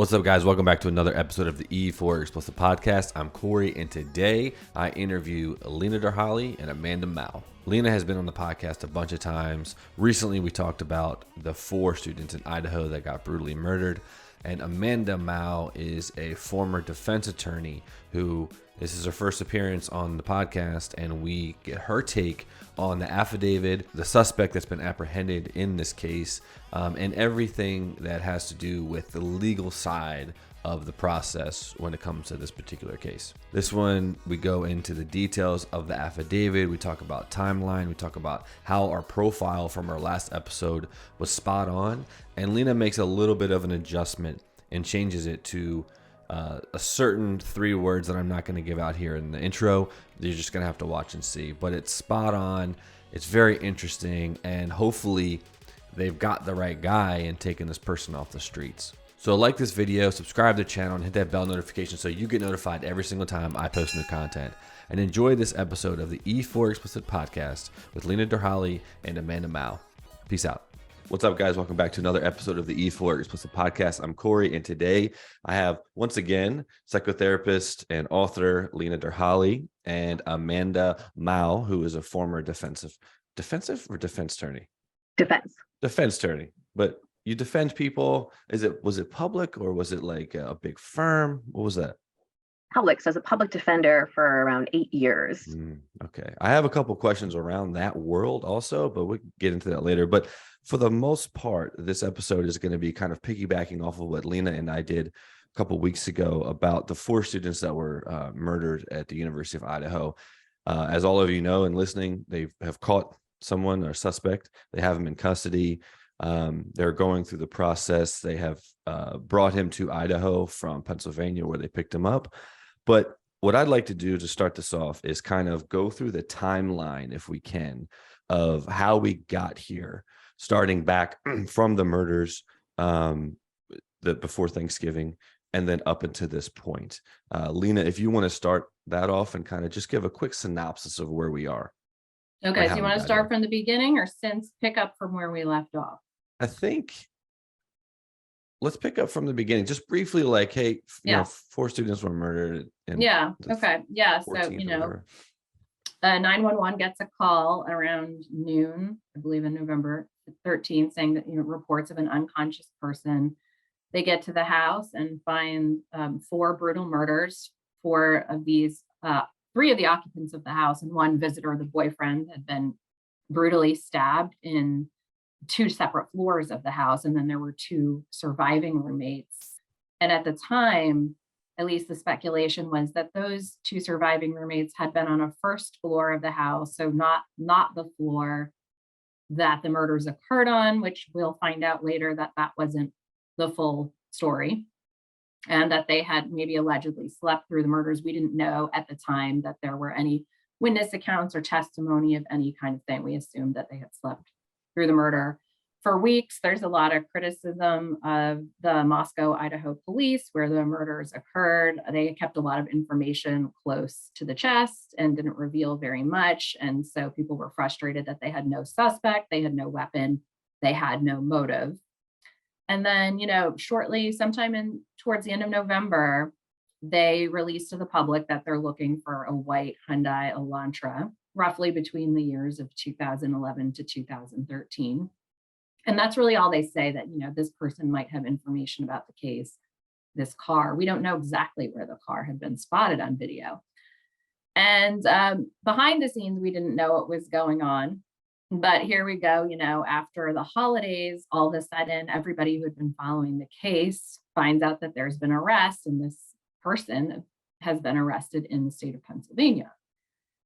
What's up, guys? Welcome back to another episode of the E4 Explicit podcast. I'm Corey, and today I interview Lena Derhally and Amanda Mowle. Lena has been on the podcast a bunch of times. Recently, we talked about the 4 students in Idaho that got brutally murdered. And Amanda Mowle is a former defense attorney who, this is her first appearance on the podcast, and we get her take on the affidavit, the suspect that's been apprehended in this case, and everything that has to do with the legal side of the process when it comes to this particular case. This one, we go into the details of the affidavit. We talk about timeline. We talk about how our profile from our last episode was spot on. And Lena makes a little bit of an adjustment and changes it to a certain 3 words that I'm not going to give out here in the intro. You're just going to have to watch and see. But it's spot on. It's very interesting. And hopefully they've got the right guy and taken this person off the streets. So like this video, subscribe to the channel, and hit that bell notification so you get notified every single time I post new content. And enjoy this episode of the E4 Explicit podcast with Lena Derhally and Amanda Mowle. Peace out. What's up, guys? Welcome back to another episode of the E4 Explicit podcast. I'm Corey, and today I have, once again, psychotherapist and author Lena Derhally and Amanda Mowle, who is a former defense attorney? Defense attorney. But you defend people. Was it public, or was it like a big firm? What was that? Public. So as a public defender for around 8 years. Okay. I have a couple questions around that world also, but we'll get into that later. But for the most part, this episode is going to be kind of piggybacking off of what Lena and I did a couple weeks ago about the 4 students that were murdered at the University of Idaho. As all of you know and listening, they have caught someone or suspect. They have him in custody. They're going through the process. They have brought him to Idaho from Pennsylvania, where they picked him up. But what I'd like to do to start this off is kind of go through the timeline, if we can, of how we got here, starting back from the murders before Thanksgiving and then up until this point. Lena, if you want to start that off and kind of just give a quick synopsis of where we are. Okay, so you want to start from the beginning or pick up from where we left off? I think let's pick up from the beginning, just briefly, like, hey, you know, 4 students were murdered. So, 911 gets a call around noon, I believe in November 13th, saying that, reports of an unconscious person. They get to the house and find 4 brutal murders. 4 of these, 3 of the occupants of the house and 1 visitor, the boyfriend, had been brutally stabbed in 2 separate floors of the house. And then there were 2 surviving roommates. And at the time, at least the speculation was that those 2 surviving roommates had been on a first floor of the house. So not the floor that the murders occurred on, which we'll find out later that wasn't the full story. And that they had maybe allegedly slept through the murders. We didn't know at the time that there were any witness accounts or testimony of any kind of thing. We assumed that they had slept through the murder. For weeks, there's a lot of criticism of the Moscow, Idaho police where the murders occurred. They kept a lot of information close to the chest and didn't reveal very much. And so people were frustrated that they had no suspect, they had no weapon, they had no motive. And then, shortly, sometime towards the end of November, they released to the public that they're looking for a white Hyundai Elantra, roughly between the years of 2011 to 2013. And that's really all they say, that, this person might have information about the case, this car. We don't know exactly where the car had been spotted on video. And behind the scenes, we didn't know what was going on. But here we go, after the holidays, all of a sudden, everybody who had been following the case finds out that there's been arrest, and this person has been arrested in the state of Pennsylvania.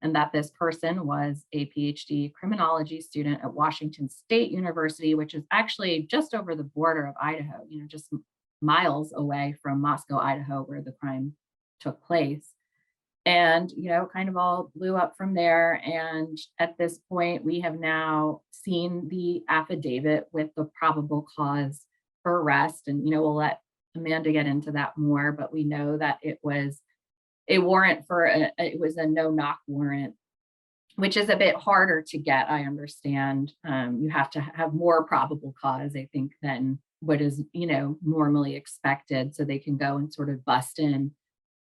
And that this person was a PhD criminology student at Washington State University, which is actually just over the border of Idaho, just miles away from Moscow, Idaho, where the crime took place. And, kind of all blew up from there. And at this point, we have now seen the affidavit with the probable cause for arrest. And, we'll let Amanda get into that more, but we know that it was a warrant it was a no-knock warrant, which is a bit harder to get, I understand. You have to have more probable cause, I think, than what is, normally expected, so they can go and sort of bust in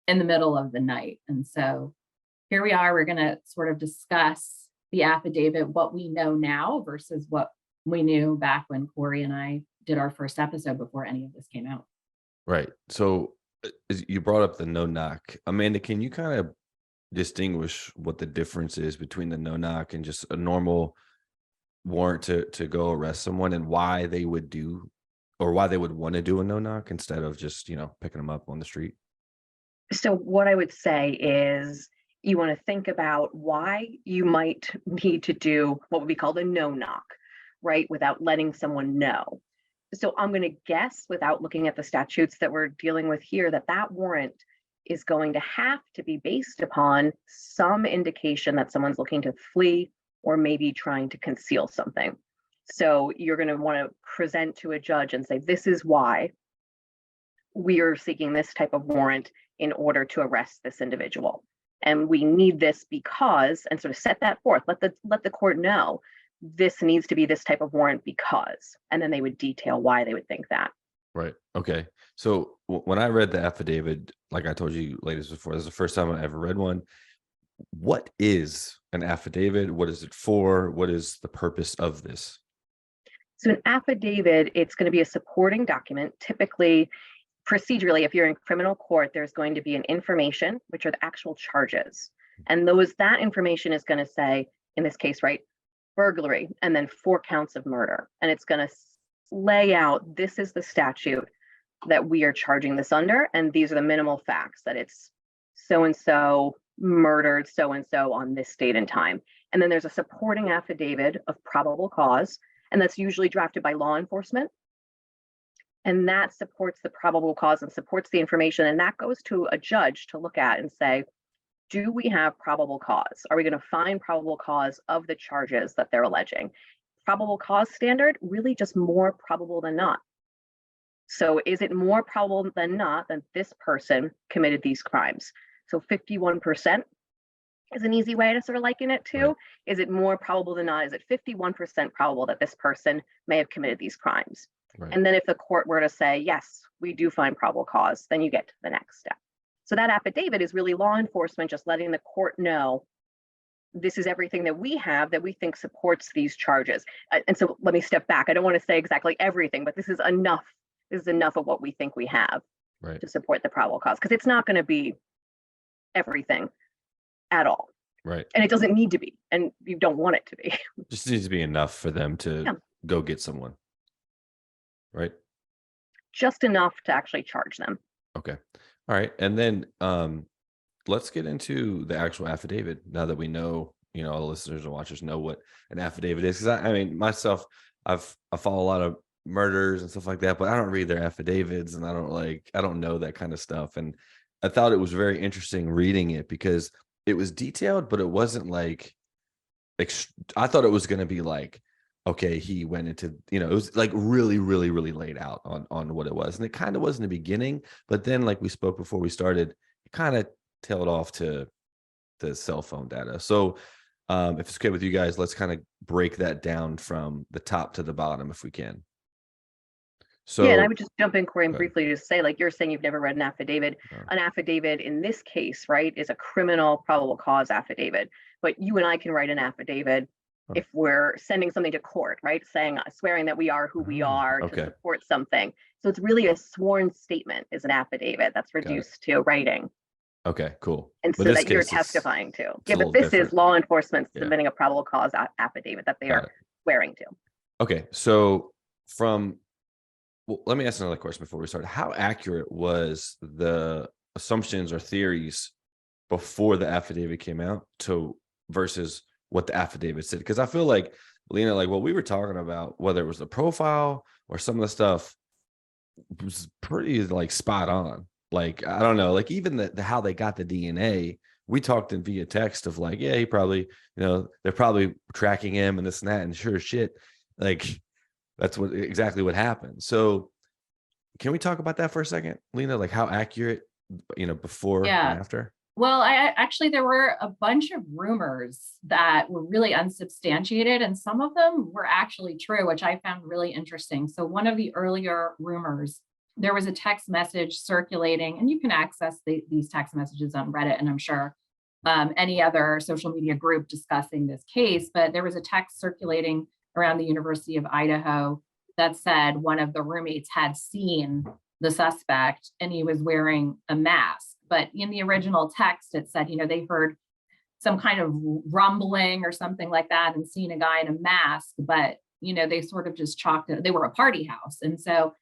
the middle of the night. And so here we are, we're going to sort of discuss the affidavit, what we know now versus what we knew back when Corey and I did our first episode before any of this came out. Right. So you brought up the no knock. Amanda, can you kind of distinguish what the difference is between the no knock and just a normal warrant to go arrest someone, and why they would do, or why they would want to do a no knock instead of just, picking them up on the street? So what I would say is you want to think about why you might need to do what would be called a no knock, right? Without letting someone know. So I'm going to guess, without looking at the statutes that we're dealing with here, that warrant is going to have to be based upon some indication that someone's looking to flee or maybe trying to conceal something. So you're going to want to present to a judge and say, this is why we are seeking this type of warrant in order to arrest this individual. And we need this because, and sort of set that forth, let the court know this needs to be this type of warrant because, and then they would detail why they would think that. Right. Okay. So when I read the affidavit, like I told you ladies before, this is the first time I ever read one. What is an affidavit? What is it for? What is the purpose of this? So an affidavit, it's going to be a supporting document. Typically, procedurally, if you're in criminal court, there's going to be an information, which are the actual charges. And that information is going to say, in this case, right, burglary, and then 4 counts of murder. And it's going to lay out, this is the statute that we are charging this under, and these are the minimal facts, that it's so-and-so murdered so-and-so on this date and time. And then there's a supporting affidavit of probable cause, and that's usually drafted by law enforcement. And that supports the probable cause and supports the information. And that goes to a judge to look at and say, do we have probable cause? Are we going to find probable cause of the charges that they're alleging? Probable cause standard, really just more probable than not. So is it more probable than not that this person committed these crimes? So 51% is an easy way to sort of liken it to. Right. Is it more probable than not? Is it 51% probable that this person may have committed these crimes? Right. And then if the court were to say, yes, we do find probable cause, then you get to the next step. So that affidavit is really law enforcement just letting the court know this is everything that we have that we think supports these charges. And so let me step back. I don't want to say exactly everything, but this is enough. This is enough of what we think we have Right. to support the probable cause, because it's not going to be everything at all. Right. And it doesn't need to be, and you don't want it to be. Just needs to be enough for them to go get someone. Right. Just enough to actually charge them. Okay. All right. And then let's get into the actual affidavit now that we know, all the listeners and watchers know what an affidavit is. Because I mean, myself, I follow a lot of murders and stuff like that, but I don't read their affidavits, and I don't know that kind of stuff. And I thought it was very interesting reading it because it was detailed, but it wasn't like, I thought it was going to be like, okay, he went into, it was like really, really, really laid out on what it was. And it kind of was in the beginning, but then like we spoke before we started, it kind of tailed off to the cell phone data. So if it's okay with you guys, let's kind of break that down from the top to the bottom if we can. So, yeah, and I would just jump in, Corey, and briefly just say, like you're saying, you've never read an affidavit. An affidavit in this case, right, is a criminal probable cause affidavit. But you and I can write an affidavit if we're sending something to court, right, swearing that we are who we are to support something. So it's really a sworn statement is an affidavit that's reduced to writing. Okay, cool. And so that you're testifying to. Yeah, but this is law enforcement submitting a probable cause affidavit that they are swearing to. Okay, so let me ask another question before we start. How accurate was the assumptions or theories before the affidavit came out versus what the affidavit said? Because I feel like, Lena, like what we were talking about, whether it was the profile or some of the stuff, was pretty like spot on. Like, I don't know, like even the how they got the DNA, we talked in via text of like, yeah, he probably, they're probably tracking him and this and that, and sure as shit, like that's exactly what happened. So can we talk about that for a second, Lena? Like how accurate, before and after? Well, actually, there were a bunch of rumors that were really unsubstantiated, and some of them were actually true, which I found really interesting. So one of the earlier rumors, there was a text message circulating, and you can access these text messages on Reddit, and I'm sure any other social media group discussing this case, but there was a text circulating around the University of Idaho that said one of the roommates had seen the suspect and he was wearing a mask. But in the original text, it said, they heard some kind of rumbling or something like that and seen a guy in a mask, but, they sort of just chalked it, they were a party house. And so,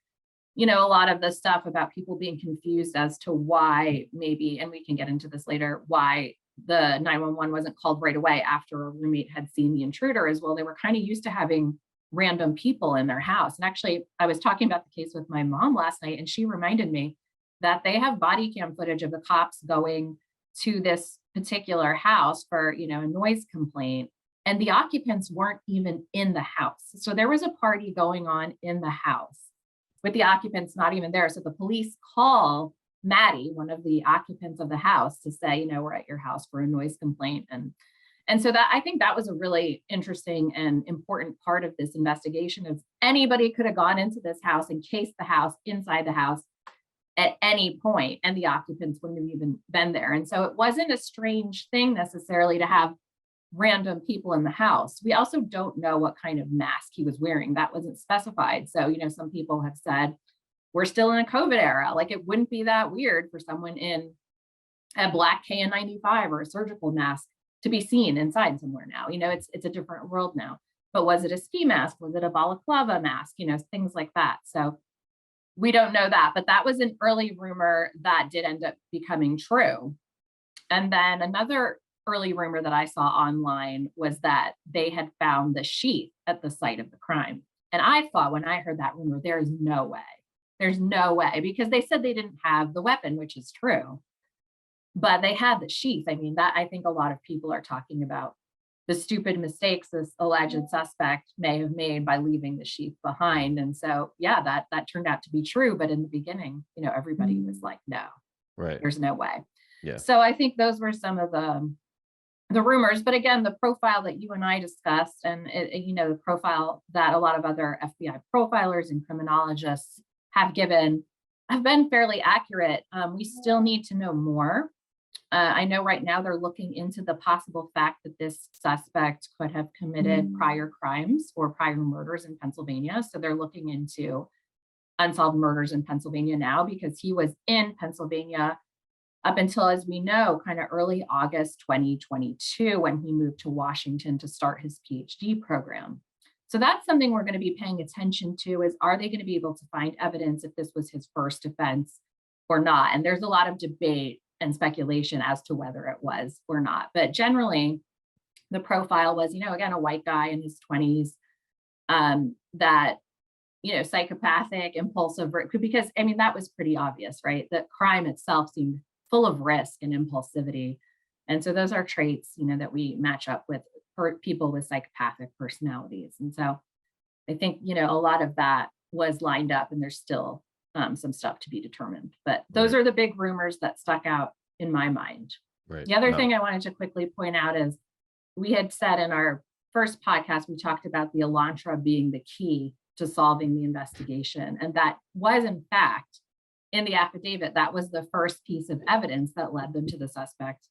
a lot of the stuff about people being confused as to why maybe, and we can get into this later, why the 911 wasn't called right away after a roommate had seen the intruder as well. They were kind of used to having random people in their house. And actually, I was talking about the case with my mom last night, and she reminded me that they have body cam footage of the cops going to this particular house for, a noise complaint. And the occupants weren't even in the house. So there was a party going on in the house with the occupants not even there. So the police call Maddie, one of the occupants of the house, to say, we're at your house for a noise complaint. And so that, I think that was a really interesting and important part of this investigation. Of anybody could have gone into this house and cased the house inside the house at any point, and the occupants wouldn't have even been there. And so it wasn't a strange thing necessarily to have random people in the house. We also don't know what kind of mask he was wearing. That wasn't specified. So, some people have said, we're still in a COVID era. Like, it wouldn't be that weird for someone in a black KN95 or a surgical mask to be seen inside somewhere now. It's a different world now. But was it a ski mask? Was it a balaclava mask? Things like that. So we don't know that, but that was an early rumor that did end up becoming true. And then another early rumor that I saw online was that they had found the sheath at the site of the crime. And I thought, when I heard that rumor, there's no way, because they said they didn't have the weapon, which is true, but they had the sheath. I mean, that, I think a lot of people are talking about the stupid mistakes this alleged suspect may have made by leaving the sheath behind. And so, yeah, that turned out to be true. But in the beginning, everybody was like, no, Right. There's no way. Yeah. So I think those were some of the rumors. But again, the profile that you and I discussed, and the profile that a lot of other FBI profilers and criminologists have given, have been fairly accurate. We still need to know more. I know right now they're looking into the possible fact that this suspect could have committed prior crimes or prior murders in Pennsylvania. So they're looking into unsolved murders in Pennsylvania now, because he was in Pennsylvania up until, as we know, kind of early August 2022, when he moved to Washington to start his PhD program. So that's something we're going to be paying attention to, is, are they going to be able to find evidence if this was his first offense or not? And there's a lot of debate and speculation as to whether it was or not. But generally, the profile was, again, a white guy in his 20s, that, psychopathic, impulsive, because, that was pretty obvious, right? The crime itself seemed full of risk and impulsivity. And so those are traits, that we match up with people with psychopathic personalities. And so I think, a lot of that was lined up, and there's still some stuff to be determined. But those are the big rumors that stuck out in my mind. Right. The other thing I wanted to quickly point out is, we had said in our first podcast, we talked about the Elantra being the key to solving the investigation. And that was, in fact, in the affidavit, that was the first piece of evidence that led them to the suspect,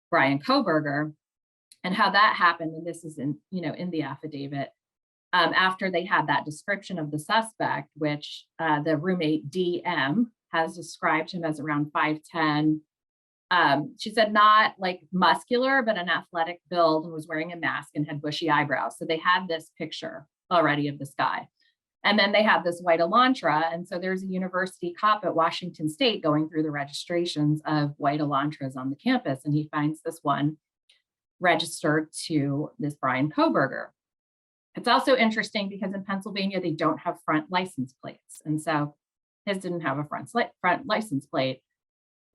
Brian Kohberger. And how that happened, and this is in the affidavit, after they had that description of the suspect, which the roommate DM has described him as around 5'10". She said not like muscular, but an athletic build, and was wearing a mask and had bushy eyebrows. So they had this picture already of this guy. And then they have this white Elantra. And so there's a university cop at Washington State going through the registrations of white Elantras on the campus. And he finds this one registered to this Brian Kohberger. It's also interesting because in Pennsylvania, they don't have front license plates. And so his didn't have a front license plate.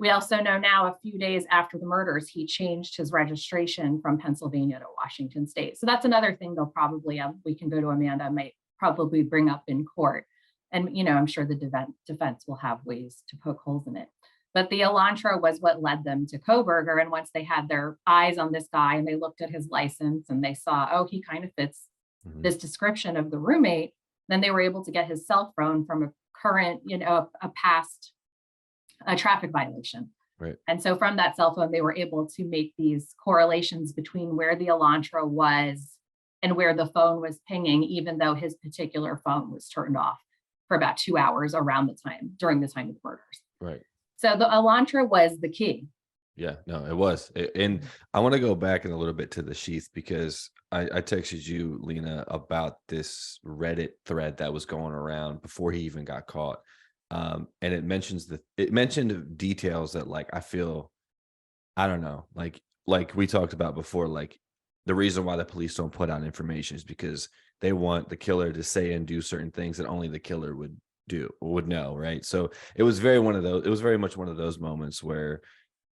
We also know now, a few days after the murders, he changed his registration from Pennsylvania to Washington State. So that's another thing they'll probably, we can go to Amanda, might probably bring up in court. And, I'm sure the defense will have ways to poke holes in it. But the Elantra was what led them to Koberger. And once they had their eyes on this guy and they looked at his license and they saw, oh, he kind of fits this description of the roommate, then they were able to get his cell phone from a current, a past traffic violation. Right. And so from that cell phone, they were able to make these correlations between where the Elantra was and where the phone was pinging, even though his particular phone was turned off for about 2 hours during the time of the murders. Right. So the Elantra was the key. Yeah, no, it was. And I want to go back in a little bit to the sheath, because I texted you, Lena, about this Reddit thread that was going around before he even got caught. And it mentioned details that, like, I feel, I don't know, like we talked about before, like the reason why the police don't put out information is because they want the killer to say and do certain things that only the killer would know, right? So it was very much one of those moments where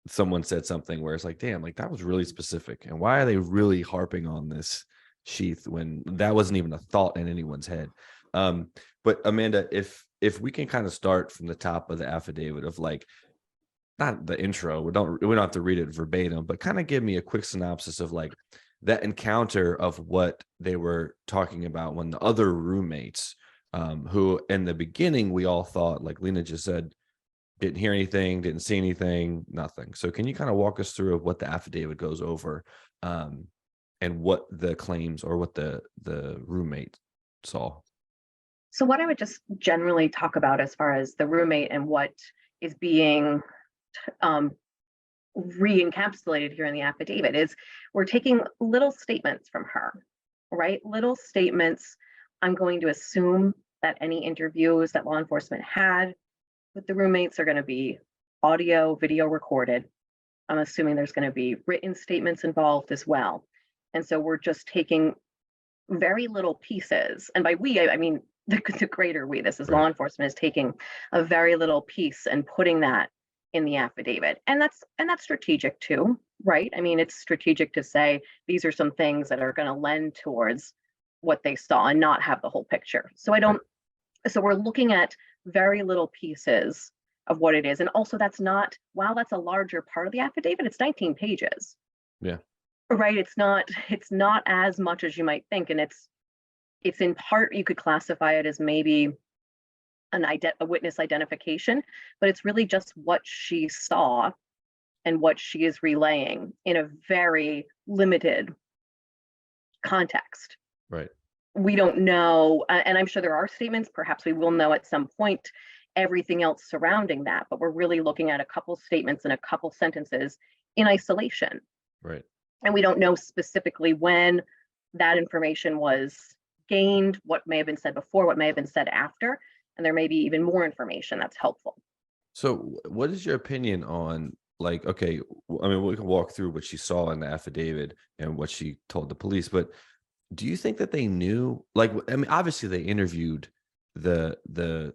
someone said something where it's like, damn, like that was really specific, and why are they really harping on this sheath when that wasn't even a thought in anyone's head? But Amanda, if we can kind of start from the top of the affidavit of, like, not the intro, we don't have to read it verbatim, but kind of give me a quick synopsis of, like, that encounter of what they were talking about when the other roommates, who in the beginning we all thought, like Lena just said, didn't hear anything, didn't see anything, nothing. So can you kind of walk us through what the affidavit goes over, and what the claims or what the roommate saw? So what I would just generally talk about as far as the roommate and what is being re-encapsulated here in the affidavit is we're taking little statements from her, right? Little statements. I'm going to assume that any interviews that law enforcement had with the roommates are going to be audio, video recorded. I'm assuming there's going to be written statements involved as well. And so we're just taking very little pieces. And by we, I mean the greater we. This is Right. Law enforcement is taking a very little piece and putting that in the affidavit. And that's strategic too, right? I mean, it's strategic to say these are some things that are going to lend towards what they saw and not have the whole picture. So so we're looking at very little pieces of what it is. And also while that's a larger part of the affidavit, it's 19 pages. Yeah. Right. It's not as much as you might think. And it's in part, you could classify it as maybe a witness identification, but it's really just what she saw and what she is relaying in a very limited context. Right. We don't know, and I'm sure there are statements, perhaps we will know at some point everything else surrounding that, but we're really looking at a couple statements and a couple sentences in isolation. Right. And we don't know specifically when that information was gained, what may have been said before, what may have been said after, and there may be even more information that's helpful. So what is your opinion on, like, okay, I mean, we can walk through what she saw in the affidavit and what she told the police, but do you think that they knew, like, I mean, obviously they interviewed the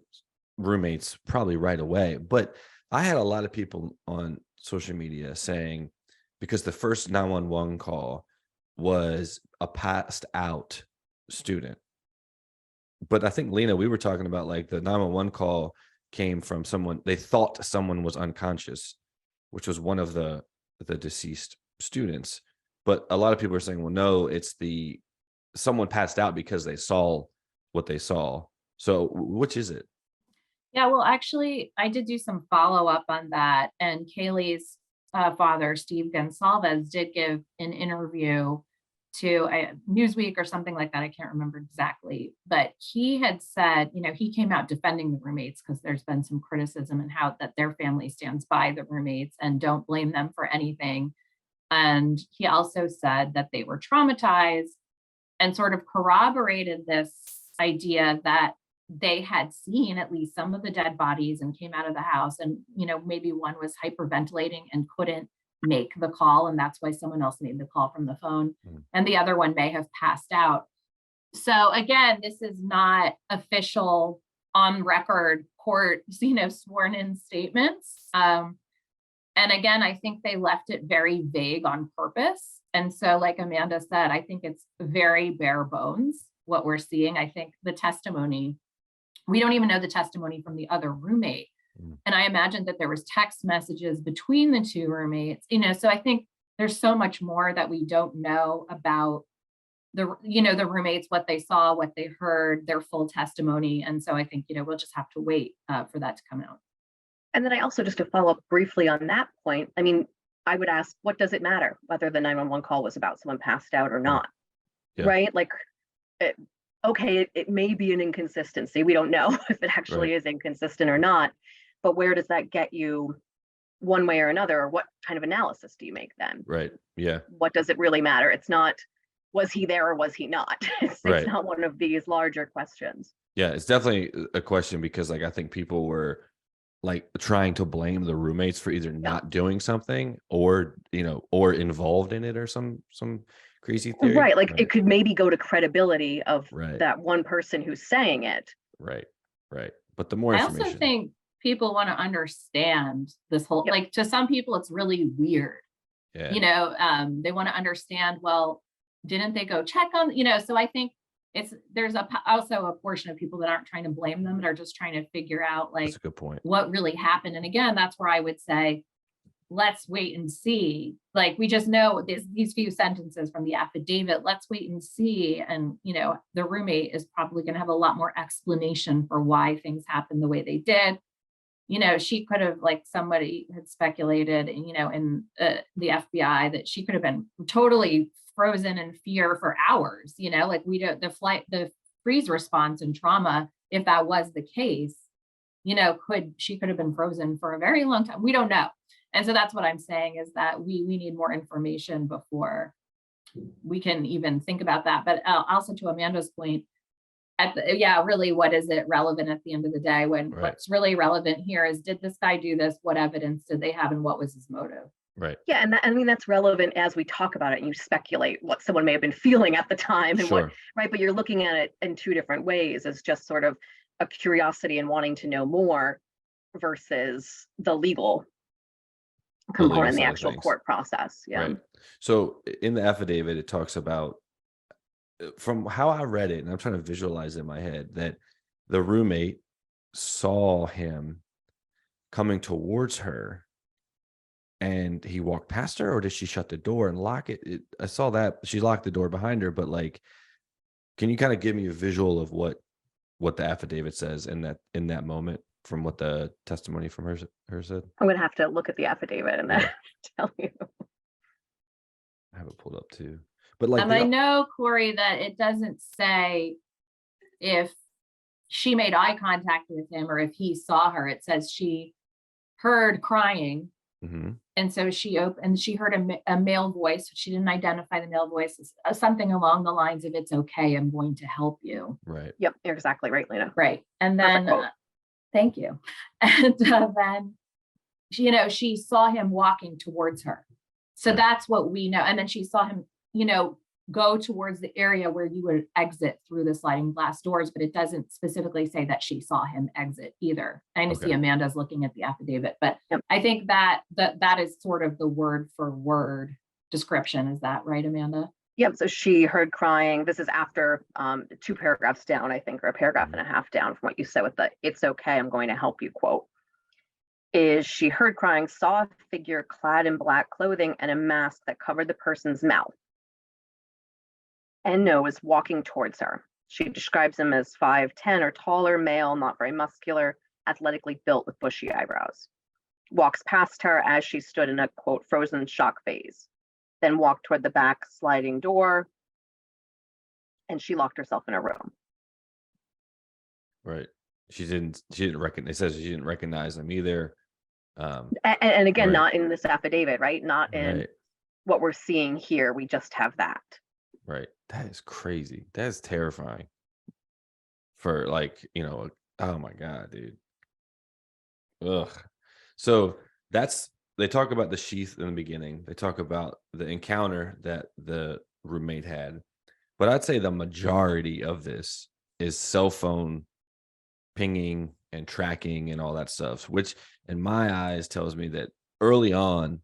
roommates probably right away, but I had a lot of people on social media saying, because the first 911 call was a passed out student. But I think, Lena, we were talking about, like, the 911 call came from someone, they thought someone was unconscious, which was one of the deceased students. But a lot of people are saying, well, no, it's someone passed out because they saw what they saw. So which is it? Yeah, well, actually, I did do some follow-up on that. And Kaylee's father, Steve Gonsalves, did give an interview to Newsweek or something like that. I can't remember exactly. But he had said, he came out defending the roommates because there's been some criticism and how that their family stands by the roommates and don't blame them for anything. And he also said that they were traumatized and sort of corroborated this idea that they had seen at least some of the dead bodies and came out of the house. And, maybe one was hyperventilating and couldn't make the call. And that's why someone else made the call from the phone. And the other one may have passed out. So again, this is not official on record court, sworn in statements. And again, I think they left it very vague on purpose. And so, like Amanda said, I think it's very bare bones what we're seeing. I think the testimony, we don't even know the testimony from the other roommate, And I imagine that there was text messages between the two roommates, so I think there's so much more that we don't know about the roommates, what they saw, what they heard, their full testimony. And so I think, we'll just have to wait for that to come out. And then I also, just to follow up briefly on that point, I mean, I would ask, what does it matter whether the 911 call was about someone passed out or not? Yeah. Right? Like, it may be an inconsistency. We don't know if it actually is inconsistent or not, but where does that get you one way or another? Or what kind of analysis do you make then? Right. Yeah. What does it really matter? It's not, was he there or was he not? It's not one of these larger questions. Yeah, it's definitely a question because I think people were trying to blame the roommates for either not doing something or involved in it or some crazy theory. Right. Like it could maybe go to credibility of Right. that one person who's saying it. Right. But the more I information. also think people want to understand this whole, to some people, it's really weird. Yeah. They want to understand, well, didn't they go check on, so I think there's also a portion of people that aren't trying to blame them, but are just trying to figure out That's a good point. what really happened. And again, that's where I would say, let's wait and see. We just know these few sentences from the affidavit, let's wait and see. And, the roommate is probably going to have a lot more explanation for why things happened the way they did. She could have, somebody had speculated, in the FBI, that she could have been totally frozen in fear for hours, we don't, the freeze response and trauma, if that was the case, she could have been frozen for a very long time. We don't know. And so that's what I'm saying, is that we need more information before we can even think about that. But also, to Amanda's point, really, what is it relevant at the end of the day? What's really relevant here is, did this guy do this? What evidence did they have, and what was his motive? Right. Yeah, and that's relevant as we talk about it and you speculate what someone may have been feeling at the time and but you're looking at it in two different ways, as just sort of a curiosity and wanting to know more versus the legal component in the actual court process. Yeah. Right. So in the affidavit, it talks about, from how I read it, and I'm trying to visualize it in my head, that the roommate saw him coming towards her and he walked past her, or did she shut the door and lock it? I saw that she locked the door behind her, but can you kind of give me a visual of what the affidavit says in that moment from what the testimony from her said? I'm gonna have to look at the affidavit and then tell you. I have it pulled up too, but I know, Corey, that it doesn't say if she made eye contact with him or if he saw her. It says she heard crying. Mm-hmm. And so she heard a male voice. She didn't identify the male voice, something along the lines of, "It's okay, I'm going to help you." Right. Yep, you're exactly right, Lena. Right. And then, thank you. And then, she saw him walking towards her. So that's what we know. And then she saw him, go towards the area where you would exit through the sliding glass doors, but it doesn't specifically say that she saw him exit either. I see Amanda's looking at the affidavit, but I think that is sort of the word for word description. Is that right, Amanda? Yep. So she heard crying. This is after 2 paragraphs down, I think, or a paragraph and a half down from what you said with the "it's okay, I'm going to help you" quote. Is she heard crying, saw a figure clad in black clothing and a mask that covered the person's mouth and nose walking towards her. She describes him as 5'10" or taller, male, not very muscular, athletically built with bushy eyebrows. Walks past her as she stood in a, quote, "frozen shock phase." Then walked toward the back sliding door, and she locked herself in a room. Right. She didn't recognize. It says she didn't recognize him either. And again, not in this affidavit, right? Not in what we're seeing here. We just have that. Right. That is crazy. That is terrifying. For oh my God, dude. Ugh. So they talk about the sheath in the beginning. They talk about the encounter that the roommate had. But I'd say the majority of this is cell phone pinging and tracking and all that stuff, which in my eyes tells me that early on,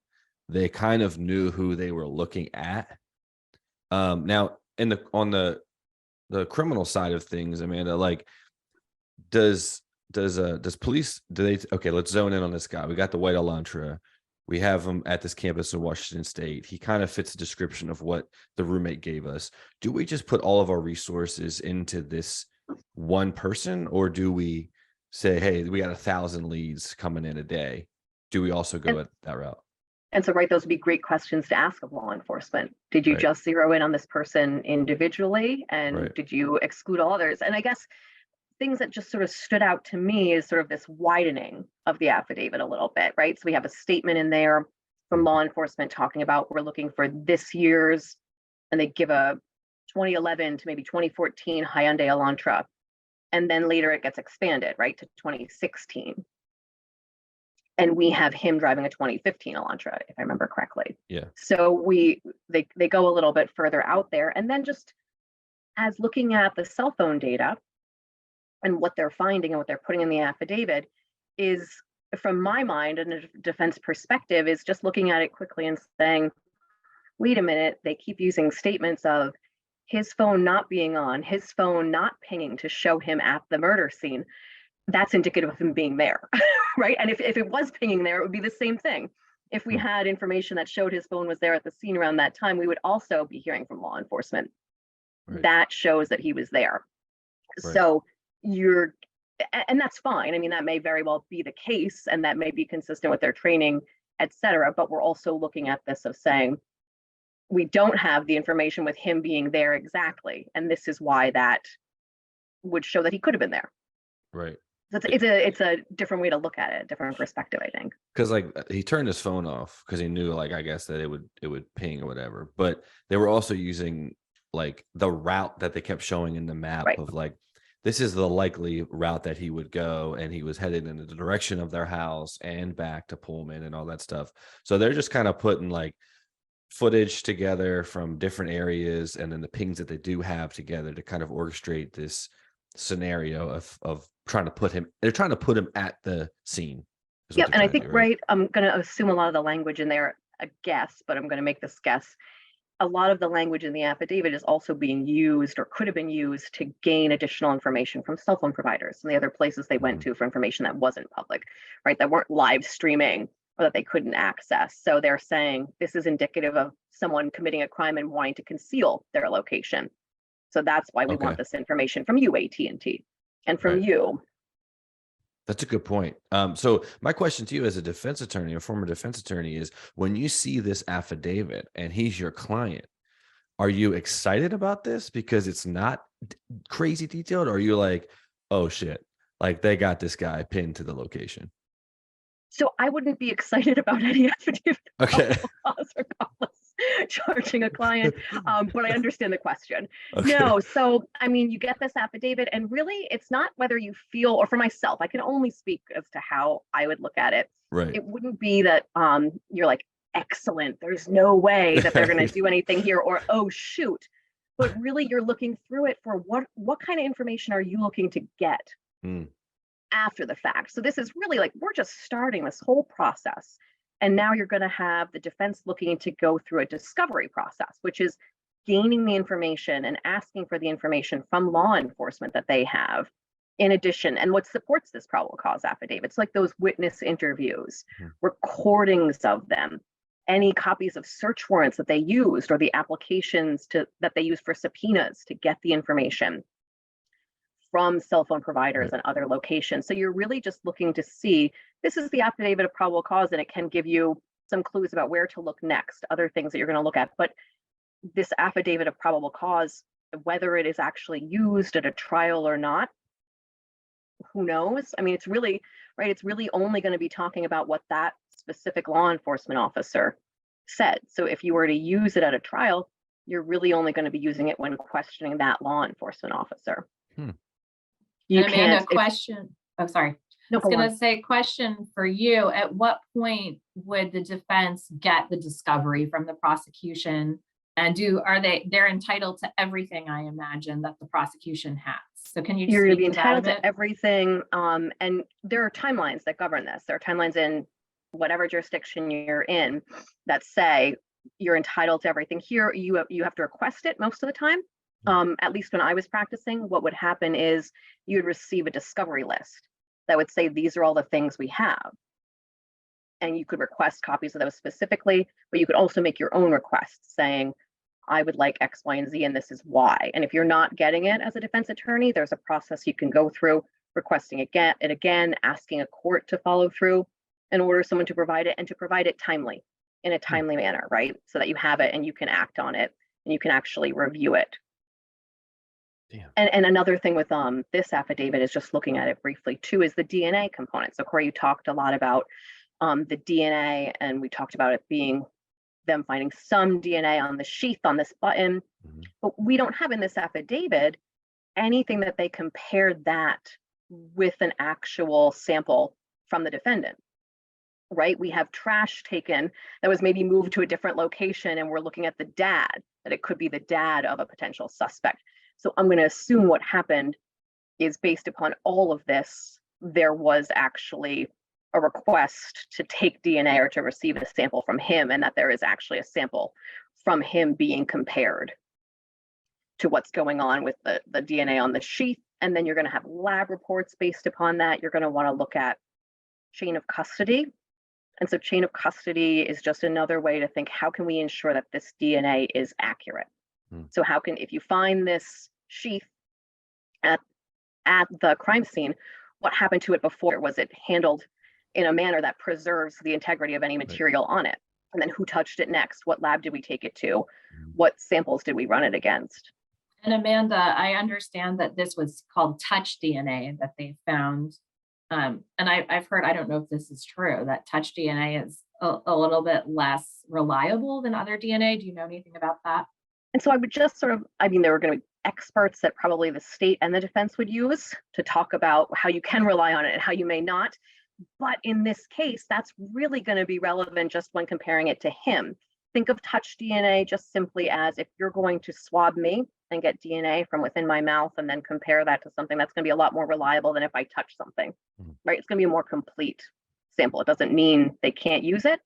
they kind of knew who they were looking at. Now, on the criminal side of things, Amanda, does does police, do they, okay, let's zone in on this guy. We got the white Elantra. We have him at this campus in Washington State. He kind of fits the description of what the roommate gave us. Do we just put all of our resources into this one person, or do we say, hey, we got 1,000 leads coming in a day? Do we also go at that route? And so, right, those would be great questions to ask of law enforcement. Did you just zero in on this person individually? And did you exclude all others? And I guess things that just sort of stood out to me is sort of this widening of the affidavit a little bit, right? So we have a statement in there from law enforcement talking about we're looking for this year's, and they give a 2011 to maybe 2014 Hyundai Elantra. And then later it gets expanded, right, to 2016. And we have him driving a 2015 Elantra, if I remember correctly. Yeah. So they go a little bit further out there. And then just as looking at the cell phone data and what they're finding and what they're putting in the affidavit is, from my mind and a defense perspective, is just looking at it quickly and saying, wait a minute, they keep using statements of his phone not being on, his phone not pinging to show him at the murder scene. That's indicative of him being there, right? And if it was pinging there, it would be the same thing. If we had information that showed his phone was there at the scene around that time, we would also be hearing from law enforcement. That shows that he was there. So and that's fine. I mean, that may very well be the case, and that may be consistent with their training, et cetera. But we're also looking at this of saying, we don't have the information with him being there exactly. And this is why that would show that he could have been there. Right. So it's a different way to look at it, a different perspective, I think. Because like he turned his phone off because he knew, like, I guess that it would ping or whatever. But they were also using like the route that they kept showing in the map of like, this is the likely route that he would go, and he was headed in the direction of their house and back to Pullman and all that stuff. So they're just kind of putting like footage together from different areas, and then the pings that they do have together to kind of orchestrate this scenario of trying to put him at the scene. Yeah, and I think I'm going to assume a lot of the language in there, a guess, but I'm going to make this guess. A lot of the language in the affidavit is also being used or could have been used to gain additional information from cell phone providers and the other places they went to for information that wasn't public, right? That weren't live streaming or that they couldn't access. So they're saying this is indicative of someone committing a crime and wanting to conceal their location. So that's why we want this information from you, AT&T, and from you. That's a good point. So my question to you as a defense attorney, a former defense attorney, is when you see this affidavit and he's your client, are you excited about this because it's not crazy detailed? Or are you like, oh shit, like they got this guy pinned to the location? So I wouldn't be excited about any affidavit Okay. regardless, charging a client, but I understand the question. No, so I mean, you get this affidavit, and really, it's not whether you feel, or for myself, I can only speak as to how I would look at it. Right. It wouldn't be that you're like, excellent, there's no way that they're going to do anything here, or oh shoot, but really, you're looking through it for what kind of information are you looking to get after the fact. So this is really like, we're just starting this whole process. And now you're going to have the defense looking to go through a discovery process, which is gaining the information and asking for the information from law enforcement that they have in addition. And what supports this probable cause affidavits, like those witness interviews, recordings of them, any copies of search warrants that they used, or the applications that they use for subpoenas to get the information from cell phone providers and other locations. So you're really just looking to see, this is the affidavit of probable cause, and it can give you some clues about where to look next, other things that you're going to look at. But this affidavit of probable cause, whether it is actually used at a trial or not, who knows? I mean, it's really, right, it's really only going to be talking about what that specific law enforcement officer said. So if you were to use it at a trial, you're really only going to be using it when questioning that law enforcement officer. You and Amanda, question. Oh, sorry. No, I was going to say, question for you. At what point would the defense get the discovery from the prosecution? And they're entitled to everything, I imagine, that the prosecution has. So can you? You're going to be entitled to everything. And there are timelines that govern this. There are timelines in whatever jurisdiction you're in that say you're entitled to everything. Here, you have to request it most of the time. At least when I was practicing, what would happen is you would receive a discovery list. that would say, these are all the things we have. And you could request copies of those specifically, but you could also make your own requests saying, I would like X, Y, and Z, and this is why. And if you're not getting it as a defense attorney, there's a process you can go through, requesting it again, asking a court to follow through and order someone to provide it, and to provide it timely, in a timely manner, right? So that you have it and you can act on it and you can actually review it. Damn. And another thing with this affidavit is, just looking at it briefly too, is the DNA component. So Corey, you talked a lot about the DNA, and we talked about it being them finding some DNA on the sheath on this button, but we don't have in this affidavit anything that they compared that with an actual sample from the defendant, right? We have trash taken that was maybe moved to a different location, and we're looking at the dad, that it could be the dad of a potential suspect. So I'm going to assume what happened is, based upon all of this, there was actually a request to take DNA or to receive a sample from him, and that there is actually a sample from him being compared to what's going on with the DNA on the sheath. And then you're going to have lab reports based upon that. You're going to want to look at chain of custody. And so chain of custody is just another way to think, how can we ensure that this DNA is accurate? So how can, if you find this sheath at the crime scene, what happened to it before? Was it handled in a manner that preserves the integrity of any material on it? And then who touched it next? What lab did we take it to? What samples did we run it against? And Amanda, I understand that this was called touch DNA that they found. And I've heard, I don't know if this is true, that touch DNA is a little bit less reliable than other DNA. Do you know anything about that? And so I would just there were going to be experts that probably the state and the defense would use to talk about how you can rely on it and how you may not. But in this case, that's really going to be relevant just when comparing it to him. Think of touch DNA just simply as, if you're going to swab me and get DNA from within my mouth and then compare that to something, that's going to be a lot more reliable than if I touch something, right? It's going to be a more complete sample. It doesn't mean they can't use it.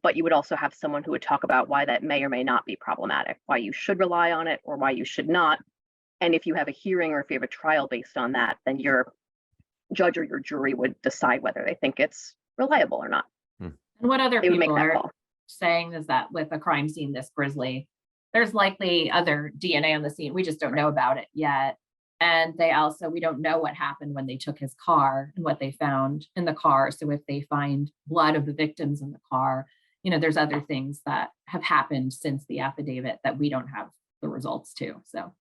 But you would also have someone who would talk about why that may or may not be problematic, why you should rely on it or why you should not. And if you have a hearing or if you have a trial based on that, then your judge or your jury would decide whether they think it's reliable or not. And what other They would make people that are call. saying is that with a crime scene this grisly, there's likely other DNA on the scene. We just don't know about it yet. And we don't know what happened when they took his car and what they found in the car. So if they find blood of the victims in the car, there's other things that have happened since the affidavit that we don't have the results to. So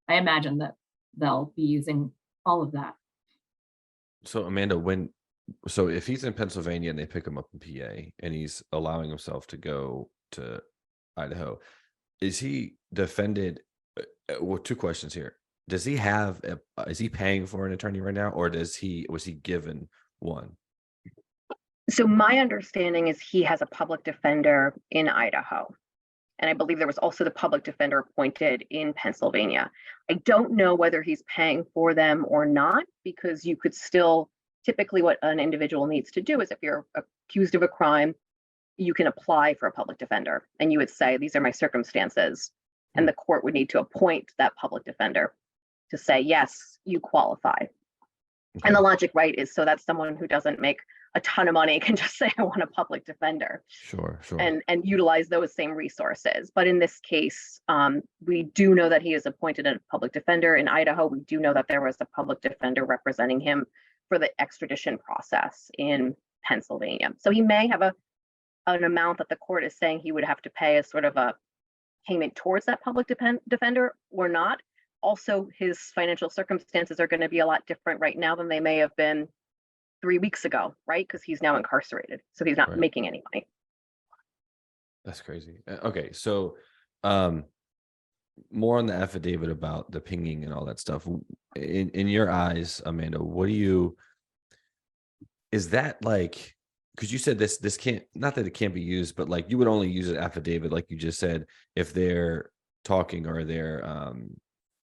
I imagine that they'll be using all of that. So Amanda, if he's in Pennsylvania and they pick him up in PA and he's allowing himself to go to Idaho, is he defended? Well, two questions here. Does he have is he paying for an attorney right now, or was he given one? So my understanding is he has a public defender in Idaho. And I believe there was also the public defender appointed in Pennsylvania. I don't know whether he's paying for them or not, because you could still, typically what an individual needs to do is, if you're accused of a crime, you can apply for a public defender and you would say, these are my circumstances. And the court would need to appoint that public defender to say, yes, you qualify. Okay. And the logic, right, is so that someone who doesn't make a ton of money can just say, I want a public defender. Sure. And utilize those same resources. But in this case, we do know that he is appointed a public defender in Idaho. We do know that there was a public defender representing him for the extradition process in Pennsylvania. So he may have an amount that the court is saying he would have to pay as sort of a payment towards that public defender or not. Also, his financial circumstances are going to be a lot different right now than they may have been 3 weeks ago, right? Because he's now incarcerated, so he's not making any money. That's crazy. Okay, so more on the affidavit about the pinging and all that stuff. In your eyes, Amanda, is that like, because you said this can't, not that it can't be used, but like you would only use an affidavit, like you just said, if they're talking or they're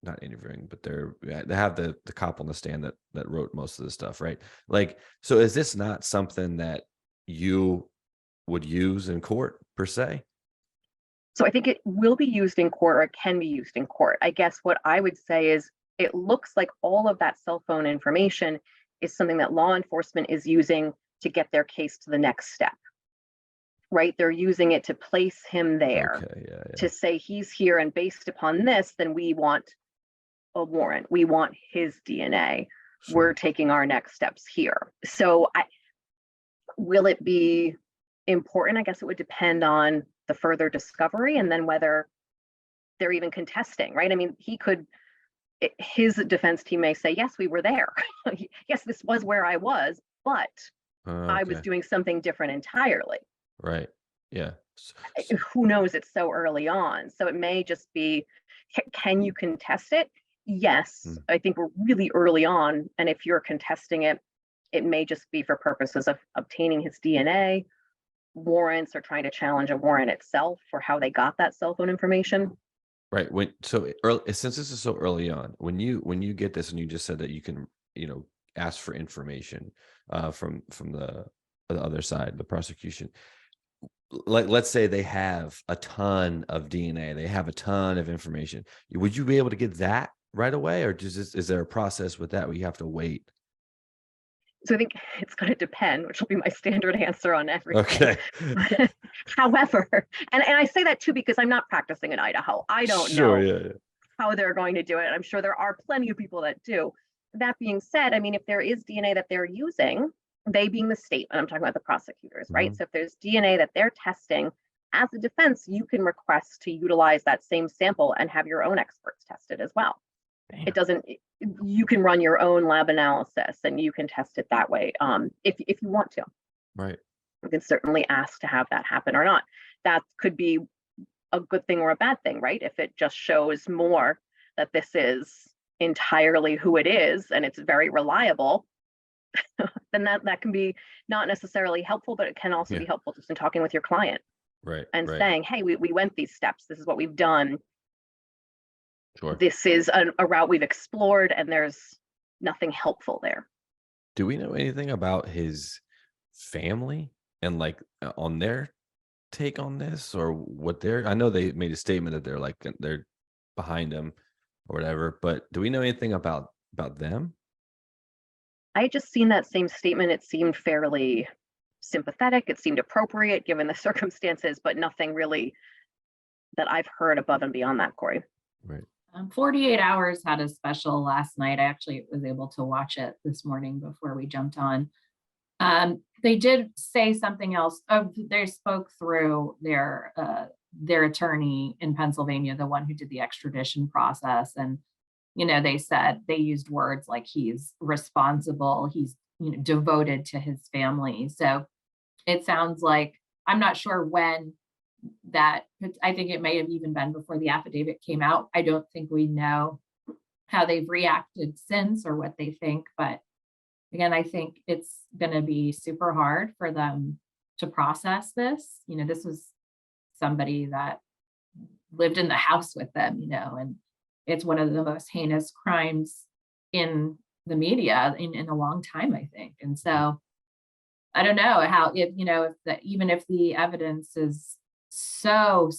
not interviewing, but they have the cop on the stand that wrote most of the stuff, right? Like, so is this not something that you would use in court per se? So I think it will be used in court, or it can be used in court. I guess what I would say is, it looks like all of that cell phone information is something that law enforcement is using to get their case to the next step, right? They're using it to place him there, Okay, yeah, yeah. to say he's here, and based upon this, then we want a warrant. We want his DNA. Sure. We're taking our next steps here. So will it be important? I guess it would depend on the further discovery and then whether they're even contesting, right? I mean, his defense team may say, yes, we were there. Yes, this was where I was, but I was Okay. doing something different entirely. Right. Yeah. Who knows? It's so early on. So it may just be, can you contest it? Yes, I think we're really early on. And if you're contesting it, it may just be for purposes of obtaining his DNA, warrants, or trying to challenge a warrant itself for how they got that cell phone information. Right. Since this is so early on, when you get this, and you just said that you can, ask for information from the other side, the prosecution. Let's say they have a ton of DNA, they have a ton of information. Would you be able to get that right away, or is there a process with that where you have to wait? So I think it's going to depend, which will be my standard answer on everything. Okay. However, and I say that too because I'm not practicing in Idaho. I don't Sure. know Yeah. how they're going to do it. I'm sure there are plenty of people that do. That being said, I mean, if there is DNA that they're using, they being the state, and I'm talking about the prosecutors, right? Mhm. So if there's DNA that they're testing, as a defense, you can request to utilize that same sample and have your own experts test it as well. Damn. It doesn't, you can run your own lab analysis and you can test it that way, if you want to. Right. You can certainly ask to have that happen or not. That could be a good thing or a bad thing, right? If it just shows more that this is entirely who it is and it's very reliable, then that can be not necessarily helpful, but it can also be helpful just in talking with your client. Right. And right. saying, hey, we went these steps. This is what we've done. Sure. This is a route we've explored, and there's nothing helpful there. Do we know anything about his family and on their take on this, or what I know they made a statement that they're behind him or whatever, but do we know anything about them? I had just seen that same statement. It seemed fairly sympathetic. It seemed appropriate given the circumstances, but nothing really that I've heard above and beyond that, Corey. Right. 48 Hours had a special last night. I actually was able to watch it this morning before we jumped on. They did say something else. They spoke through their attorney in Pennsylvania, the one who did the extradition process. And, they said they used words like he's responsible, he's devoted to his family. So it sounds like, I'm not sure when that, I think it may have even been before the affidavit came out. I don't think we know how they've reacted since or what they think. But again, I think it's going to be super hard for them to process this. This was somebody that lived in the house with them, and it's one of the most heinous crimes in the media in a long time, I think. And so I don't know how, even if the evidence is so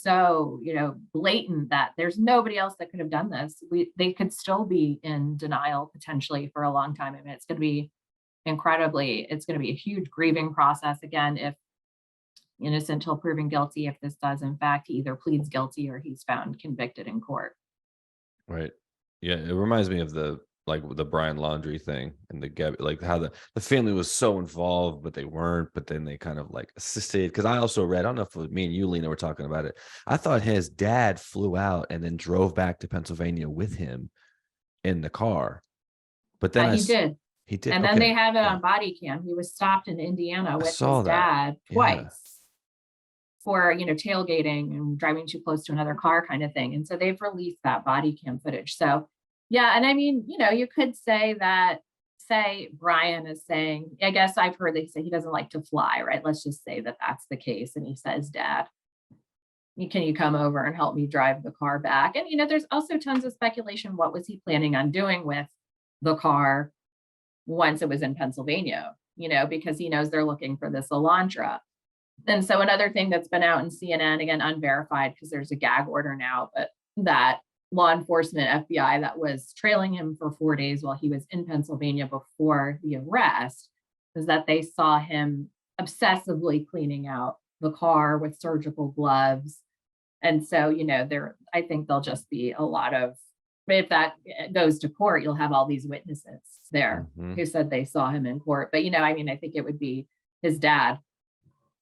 blatant that there's nobody else that could have done this, they could still be in denial potentially for a long time. I mean, it's going to be it's going to be a huge grieving process again, if innocent till proven guilty, if this does in fact, he either pleads guilty or he's found convicted in court. Right. Yeah, it reminds me of the Brian Laundrie thing and how the family was so involved, but they weren't, but then they kind of assisted. Because I also read, I don't know if it was me and you, Lena, were talking about it. I thought his dad flew out and then drove back to Pennsylvania with him in the car. But then he did. He did. And okay. then they have it on body cam. He was stopped in Indiana with his dad twice for, tailgating and driving too close to another car kind of thing. And so they've released that body cam footage. So yeah. And I mean, you could say Brian is saying, I guess I've heard they say he doesn't like to fly, right? Let's just say that that's the case. And he says, Dad, can you come over and help me drive the car back? And, there's also tons of speculation. What was he planning on doing with the car once it was in Pennsylvania, because he knows they're looking for this Elantra. And so another thing that's been out in CNN, again, unverified because there's a gag order now, but that law enforcement, FBI, that was trailing him for 4 days while he was in Pennsylvania before the arrest, is that they saw him obsessively cleaning out the car with surgical gloves. And so, I think there'll just be a lot of, if that goes to court, you'll have all these witnesses there who said they saw him in court. But, I think it would be his dad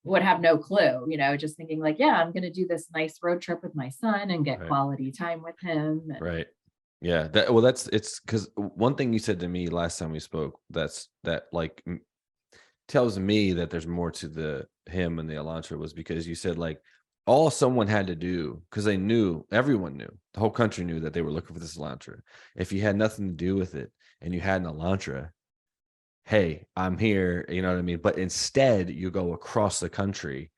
would have no clue, just thinking like, yeah, I'm going to do this nice road trip with my son and get quality time with him. Right. Yeah. It's because one thing you said to me last time we spoke, that like tells me that there's more to him and the Elantra, was because you said like all someone had to do, because everyone knew, the whole country knew that they were looking for this Elantra. If you had nothing to do with it and you had an Elantra, hey, I'm here, you know what I mean? But instead you go across the country.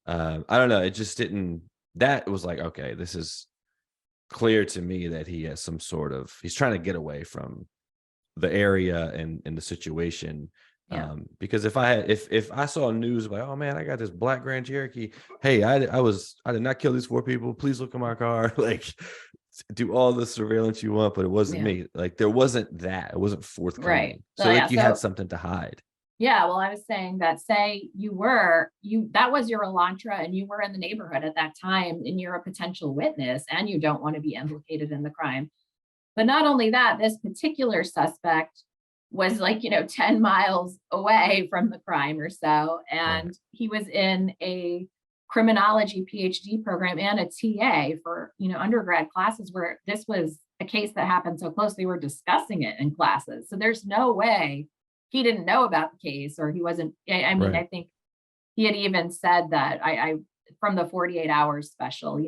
I don't know. It just that was like, okay, this is clear to me that he has he's trying to get away from the area and the situation. Yeah. Because if I saw news like, oh man, I got this black Grand Cherokee. Hey, I did not kill these 4 people. Please look at my car. Like, do all the surveillance you want, but it wasn't me. Like, there wasn't that. It wasn't forthcoming. Right. So you had something to hide. Yeah. Well, I was saying that, say that was your Elantra and you were in the neighborhood at that time and you're a potential witness and you don't want to be implicated in the crime. But not only that, this particular suspect was 10 miles away from the crime or so. And he was in a criminology PhD program and a TA for, undergrad classes, where this was a case that happened so close, they were discussing it in classes. So there's no way he didn't know about the case, or he wasn't. I think he had even said that I from the 48 hours special,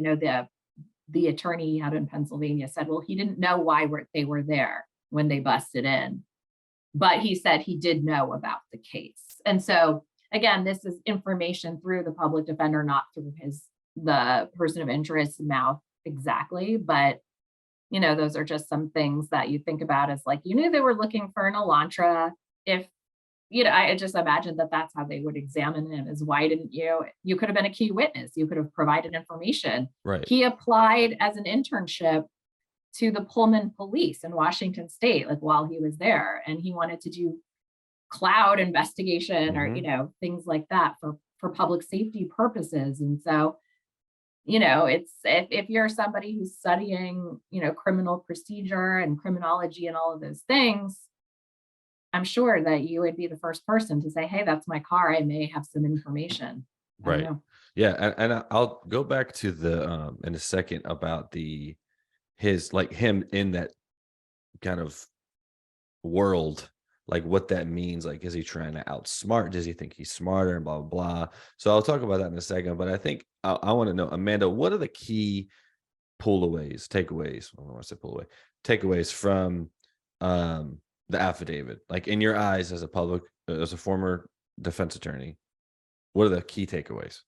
the attorney he had in Pennsylvania said, well, he didn't know why they were there when they busted in. But he said he did know about the case. And so, again, this is information through the public defender, not through the person of interest's mouth exactly. But, those are just some things that you think about as like, you knew they were looking for an Elantra. If, I just imagine that that's how they would examine him, is why didn't you could have been a key witness. You could have provided information. Right. He applied as an internship to the Pullman police in Washington state, like while he was there, and he wanted to do cloud investigation or, things like that for public safety purposes. And so, it's, if you're somebody who's studying, criminal procedure and criminology and all of those things, I'm sure that you would be the first person to say, hey, that's my car. I may have some information. Right. Yeah. And I'll go back to in a second about him in that kind of world, like what that means. Like, is he trying to outsmart? Does he think he's smarter and blah, blah, blah. So I'll talk about that in a second. But I think I want to know, Amanda, what are the key takeaways? I don't want to say pull away, takeaways from the affidavit, like in your eyes as a former defense attorney, what are the key takeaways?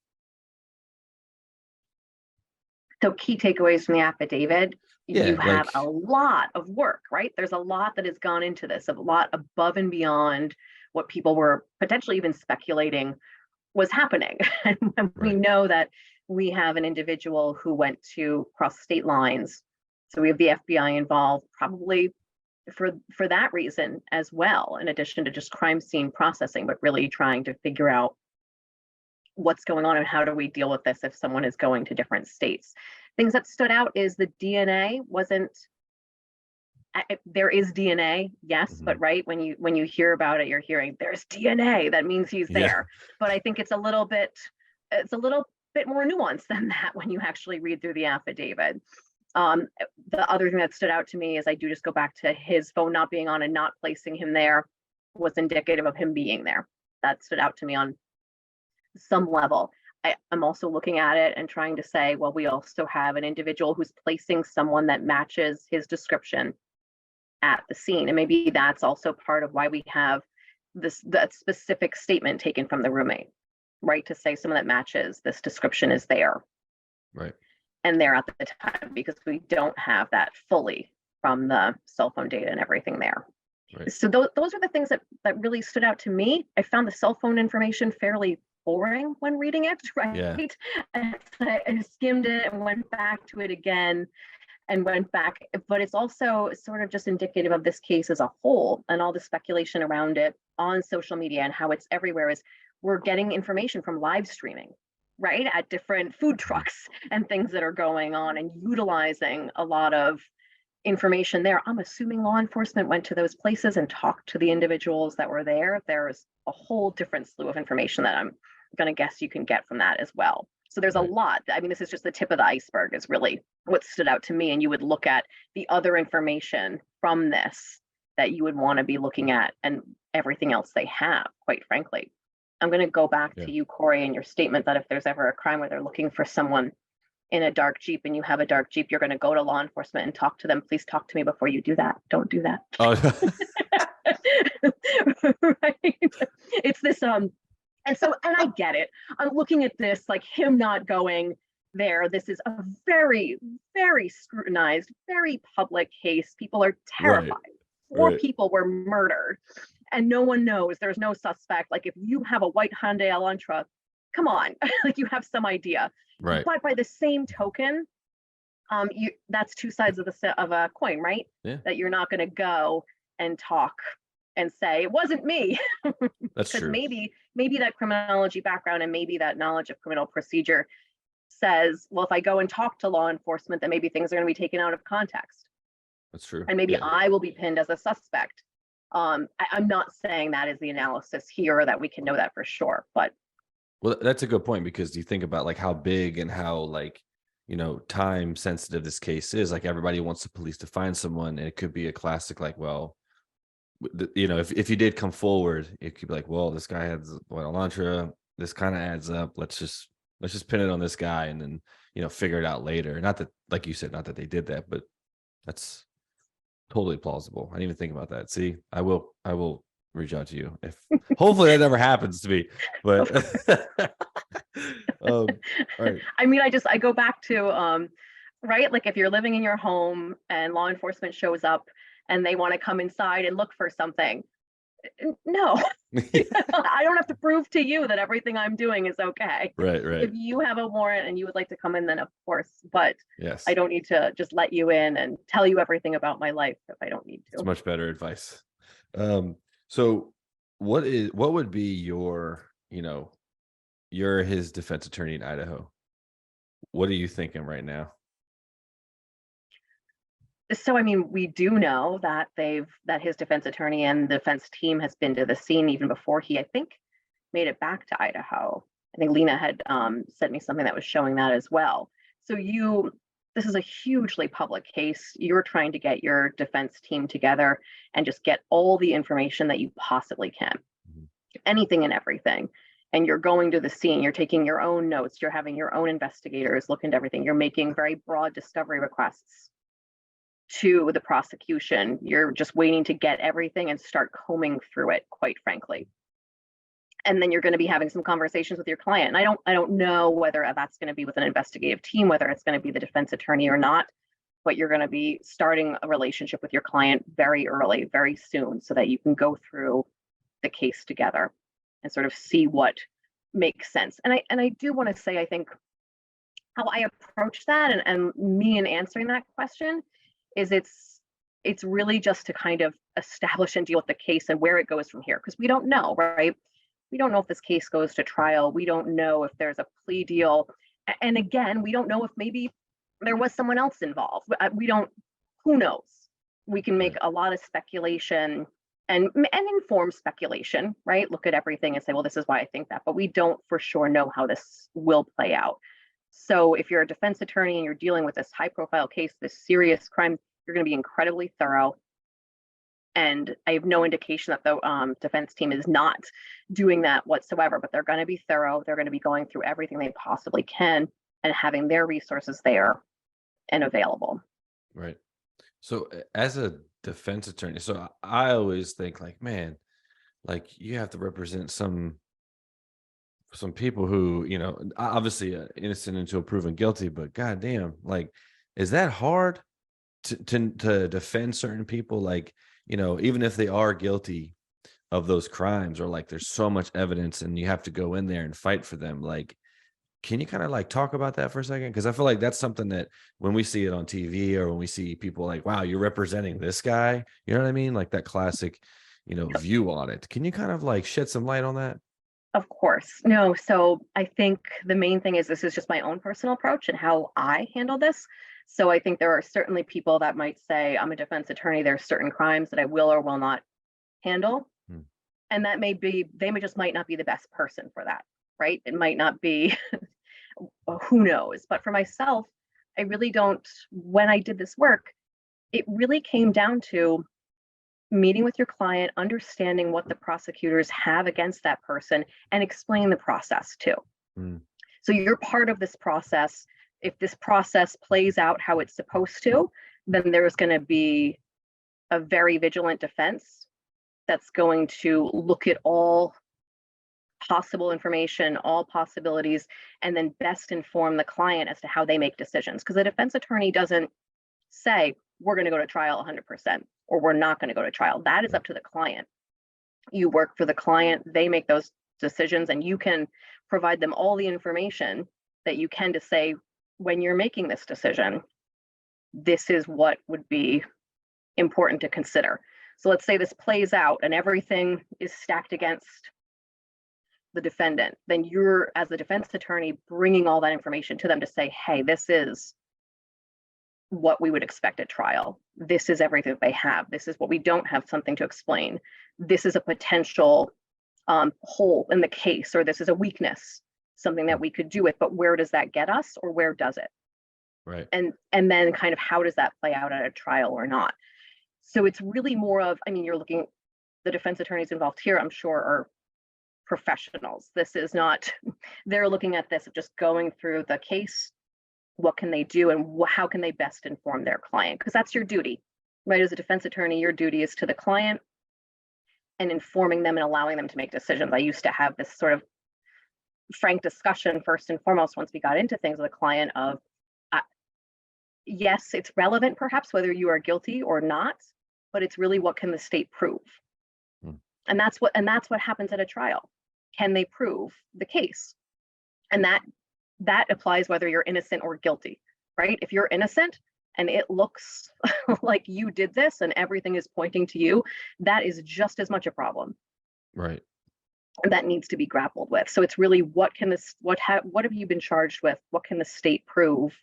So key takeaways from the affidavit, you have a lot of work, right? There's a lot that has gone into this, a lot above and beyond what people were potentially even speculating was happening. And we know that we have an individual who went to cross state lines. So we have the FBI involved, probably for that reason as well, in addition to just crime scene processing, but really trying to figure out what's going on and how do we deal with this if someone is going to different states. Things that stood out is the DNA wasn't, there is DNA, yes, but right, when you hear about it, you're hearing there's DNA, that means he's there. But I think it's a little bit more nuanced than that when you actually read through the affidavit. The other thing that stood out to me is I do just go back to his phone not being on and not placing him there was indicative of him being there. That stood out to me on some level. I'm also looking at it and trying to say, well, we also have an individual who's placing someone that matches his description at the scene. And maybe that's also part of why we have that specific statement taken from the roommate, right? To say someone that matches this description is there. Right. And there at the time, because we don't have that fully from the cell phone data and everything there. Right. So those are the things that really stood out to me. I found the cell phone information fairly boring when reading it, right? Yeah. I skimmed it and went back to it again. and went back. But it's also sort of just indicative of this case as a whole, and all the speculation around it on social media and how it's everywhere. Is we're getting information from live streaming, right, at different food trucks and things that are going on, and utilizing a lot of information there. I'm assuming law enforcement went to those places and talked to the individuals that were there. There's a whole different slew of information that I'm going to guess you can get from that as well. So there's a lot. I mean, this is just the tip of the iceberg is really what stood out to me. And you would look at the other information from this that you would want to be looking at, and everything else they have, quite frankly. I'm going to go back to you, Corey, and your statement that if there's ever a crime where they're looking for someone in a dark Jeep and you have a dark Jeep, you're going to go to law enforcement and talk to them. Please talk to me before you do that. Don't do that. Oh. Right. It's this, and I get it. I'm looking at this, like him not going there. This is a very, very scrutinized, very public case. People are terrified. Four people were murdered and no one knows. There's no suspect. Like if you have a white Hyundai Elantra, come on, like you have some idea. Right. But by the same token, that's two sides of a coin, right? Yeah. That you're not going to go and talk and say it wasn't me. That's true. Maybe that criminology background and maybe that knowledge of criminal procedure says, well, if I go and talk to law enforcement, then maybe things are going to be taken out of context. That's true. And maybe I will be pinned as a suspect. I'm not saying that is the analysis here, or that we can know that for sure, but. Well, that's a good point, because you think about like how big and how like, time sensitive this case is. Like everybody wants the police to find someone, and it could be a classic, like, well, if you did come forward, it could be like, well, this guy has what Elantra, this kind of adds up. Let's just pin it on this guy and then, figure it out later. Not that, like you said, not that they did that, but that's totally plausible. I didn't even think about that. See, I will reach out to you if hopefully that never happens to me, but all right. I mean, I go back to right, like if you're living in your home and law enforcement shows up and they want to come inside and look for something, no. I don't have to prove to you that everything I'm doing is okay. Right. If you have a warrant and you would like to come in, then of course, but yes, I don't need to just let you in and tell you everything about my life if I don't need to. It's much better advice. So what would be your, you're his defense attorney in Idaho. What are you thinking right now? So, I mean, we do know that his defense attorney and the defense team has been to the scene even before he, I think, made it back to Idaho. I think Lena had sent me something that was showing that as well. So this is a hugely public case. You're trying to get your defense team together and just get all the information that you possibly can, anything and everything. And you're going to the scene, you're taking your own notes, you're having your own investigators look into everything. You're making very broad discovery requests to the prosecution. You're just waiting to get everything and start combing through it, quite frankly. And then you're going to be having some conversations with your client. And I don't know whether that's going to be with an investigative team, whether it's going to be the defense attorney or not, but you're going to be starting a relationship with your client very early, very soon, so that you can go through the case together and sort of see what makes sense. And I do want to say, I think how I approach that and me in answering that question is it's really just to kind of establish and deal with the case and where it goes from here, because we don't know, right? We don't know if this case goes to trial. We don't know if there's a plea deal. And again, we don't know if maybe there was someone else involved. Who knows? We can make a lot of speculation and informed speculation, right? Look at everything and say, well, this is why I think that, but we don't for sure know how this will play out. So if you're a defense attorney and you're dealing with this high profile case, this serious crime, you're going to be incredibly thorough. And I have no indication that the defense team is not doing that whatsoever, but they're going to be thorough. They're going to be going through everything they possibly can and having their resources there and available. Right. So as a defense attorney, so I always think like, man, like you have to represent some people who, obviously innocent until proven guilty, but goddamn, like, is that hard to defend certain people? Like, even if they are guilty of those crimes, or like there's so much evidence and you have to go in there and fight for them. Like, Can you kind of like talk about that for a second? Because I feel like that's something that when we see it on TV or when we see people like, wow, you're representing this guy, you know what I mean? Like that classic, view on it. Can you kind of like shed some light on that? Of course. No, so I think the main thing is this is just my own personal approach and how I handle this. So I think there are certainly people that might say, I'm a defense attorney, there's certain crimes that I will or will not handle. Hmm. And that may be, just might not be the best person for that, right? It might not be, who knows? But for myself, I really don't, when I did this work, it really came down to meeting with your client, understanding what the prosecutors have against that person, and explain the process too. Mm. So you're part of this process. If this process plays out how it's supposed to, then there's going to be a very vigilant defense that's going to look at all possible information, all possibilities, and then best inform the client as to how they make decisions. Because the defense attorney doesn't say, we're going to go to trial 100%, or we're not going to go to trial. That is up to the client. You work for the client, they make those decisions, and you can provide them all the information that you can to say, when you're making this decision, this is what would be important to consider. So let's say this plays out and everything is stacked against the defendant, then you're, as the defense attorney, bringing all that information to them to say, hey, this is what we would expect at trial. This is everything they have. This is what we don't have something to explain. This is a potential hole in the case, or this is a weakness, something that we could do with, but where does that get us, or where does it? Right. And then kind of how does that play out at a trial or not? So it's really more of, you're looking, the defense attorneys involved here, I'm sure, are professionals. This is not, they're looking at this, just going through the case. What can they do and how can they best inform their client? Because that's your duty, right? As a defense attorney, your duty is to the client and informing them and allowing them to make decisions. I used to have this sort of frank discussion first and foremost once we got into things with a client of, yes, it's relevant perhaps whether you are guilty or not, but it's really what can the state prove? And that's what happens at a trial. Can they prove the case? And that applies whether you're innocent or guilty, right? If you're innocent and it looks like you did this and everything is pointing to you, that is just as much a problem. Right. And that needs to be grappled with. So it's really what have you been charged with? What can the state prove?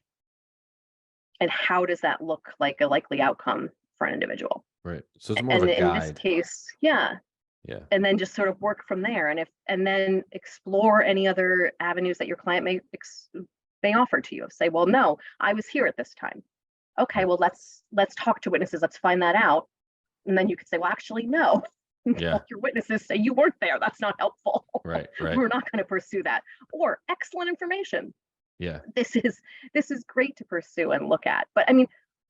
And how does that look like a likely outcome for an individual? Right. So it's more of a guide. In this case, yeah. Yeah. And then just sort of work from there, and then explore any other avenues that your client may offer to you. Say, well, no, I was here at this time. Okay, well, let's talk to witnesses. Let's find that out. And then you could say, well, actually, no. Yeah. Your witnesses say you weren't there. That's not helpful. Right. We're not going to pursue that. Or excellent information. Yeah. This is great to pursue and look at. But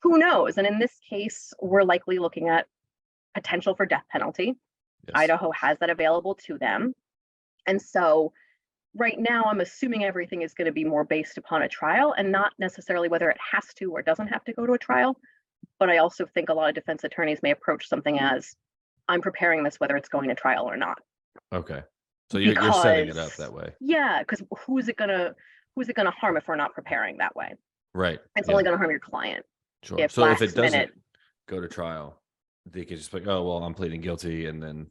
who knows? And in this case, we're likely looking at potential for death penalty. Yes. Idaho has that available to them. And so right now, I'm assuming everything is going to be more based upon a trial and not necessarily whether it has to or doesn't have to go to a trial. But I also think a lot of defense attorneys may approach something as, I'm preparing this whether it's going to trial or not. Okay. So you're setting it up that way. Yeah, because who's it gonna harm if we're not preparing that way? Right. It's only going to harm your client. Sure. So if it doesn't go to trial, they could just be like, oh, well, I'm pleading guilty, and then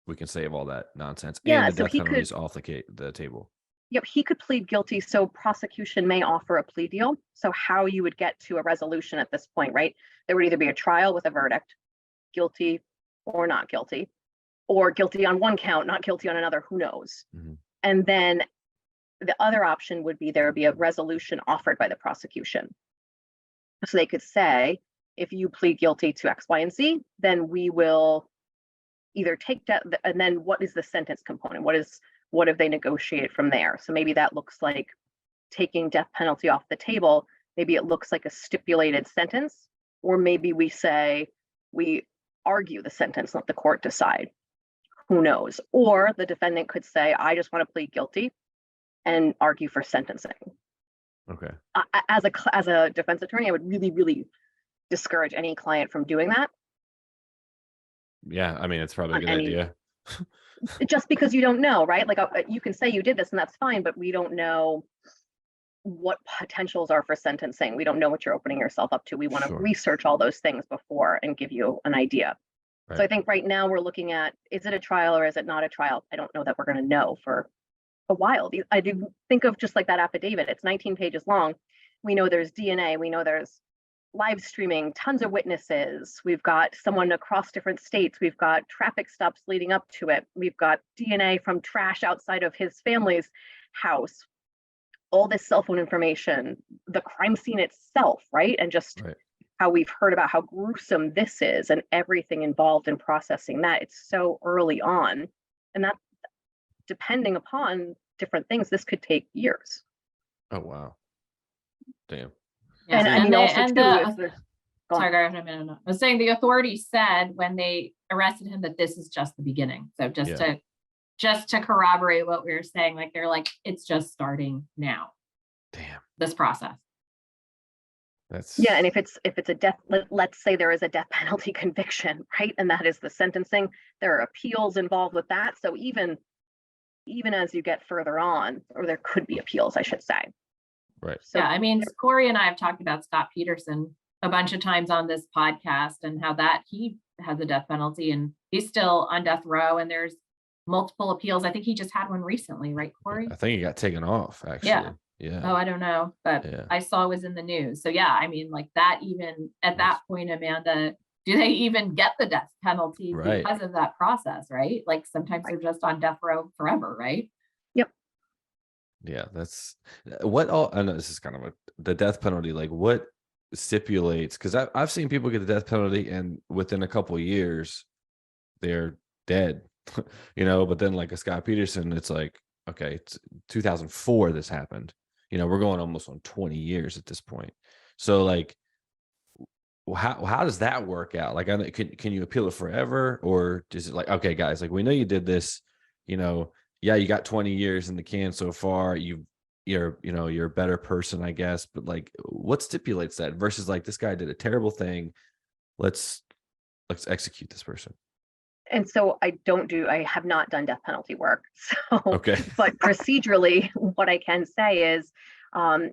we can save all that nonsense. Yeah, and the so death penalty is off the table. Yep, he could plead guilty. So prosecution may offer a plea deal. So how you would get to a resolution at this point, right? There would either be a trial with a verdict, guilty or not guilty, or guilty on one count, not guilty on another, who knows? Mm-hmm. And then the other option would be there would be a resolution offered by the prosecution. So they could say, if you plead guilty to X, Y, and Z, then we will either take death, and then what is the sentence component? What have they negotiated from there? So maybe that looks like taking death penalty off the table. Maybe it looks like a stipulated sentence, or maybe we say we argue the sentence, let the court decide. Who knows? Or the defendant could say, I just want to plead guilty and argue for sentencing. Okay. As a defense attorney, I would really, really discourage any client from doing that. Yeah, it's probably a good idea. Just because you don't know, right? Like you can say you did this and that's fine, but we don't know what potentials are for sentencing. We don't know what you're opening yourself up to. We want to Sure. research all those things before and give you an idea. Right. So I think right now we're looking at, is it a trial or is it not a trial? I don't know that we're going to know for a while. I do think of just like that affidavit. It's 19 pages long. We know there's DNA. We know there's live streaming, tons of witnesses. We've got someone across different states. We've got traffic stops leading up to it. We've got DNA from trash outside of his family's house. All this cell phone information, the crime scene itself, right? And just Right. how we've heard about how gruesome this is and everything involved in processing that. It's so early on. And that, depending upon different things, this could take years. Oh, wow. Damn. Yeah. And I mean, also too, is there, go on. Sorry, go ahead. I was saying the authorities said when they arrested him that this is just the beginning. So just to corroborate what we were saying, like they're like, it's just starting now, Damn. this process. That's Yeah, and if it's a death, let's say there is a death penalty conviction, right? And that is the sentencing. There are appeals involved with that. So even as you get further on, or there could be appeals, I should say. right. So Yeah, I mean, Corey and I have talked about Scott Peterson a bunch of times on this podcast and how that he has a death penalty and he's still on death row and there's multiple appeals. I think he just had one recently, right, Corey? I think he got taken off, actually. Yeah. Oh, I don't know, but Yeah. I saw it was in the news. So yeah, I mean, like that, even at that point, Amanda, do they even get the death penalty Right. because of that process, right? Like sometimes they're just on death row forever, right? Yeah. That's what all, I know this is kind of the death penalty, like what stipulates, because I've seen people get the death penalty and within a couple of years, they're dead, but then like a Scott Peterson, it's like, okay, it's 2004 this happened. We're going almost on 20 years at this point. So like, how does that work out? Like, can you appeal it forever, or is it like, okay, guys, like we know you did this, yeah, you got 20 years in the can so far. You're a better person, I guess. But like, what stipulates that versus like this guy did a terrible thing. Let's execute this person. And so I have not done death penalty work. So, Okay. But procedurally, what I can say is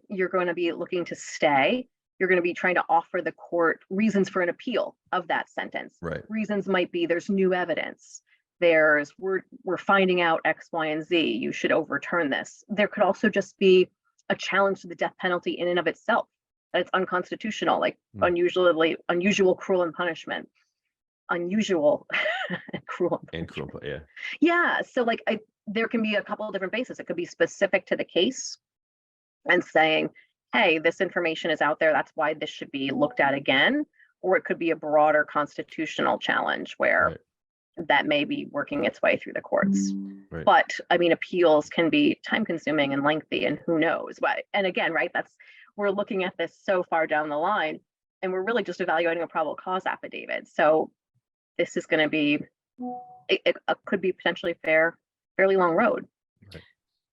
you're going to be looking to stay. You're going to be trying to offer the court reasons for an appeal of that sentence. Right. Reasons might be there's new evidence. We're finding out X, Y, and Z. You should overturn this. There could also just be a challenge to the death penalty in and of itself. That it's unconstitutional, like unusual, cruel, and punishment. Unusual cruel and cruel, yeah. Yeah. So like there can be a couple of different bases. It could be specific to the case and saying, hey, this information is out there. That's why this should be looked at again. Or it could be a broader constitutional challenge where that may be working its way through the courts. Right. But I mean, appeals can be time consuming and lengthy and who knows what. And again, right, we're looking at this so far down the line and we're really just evaluating a probable cause affidavit. So this is going to be, it could be potentially fairly long road. Right.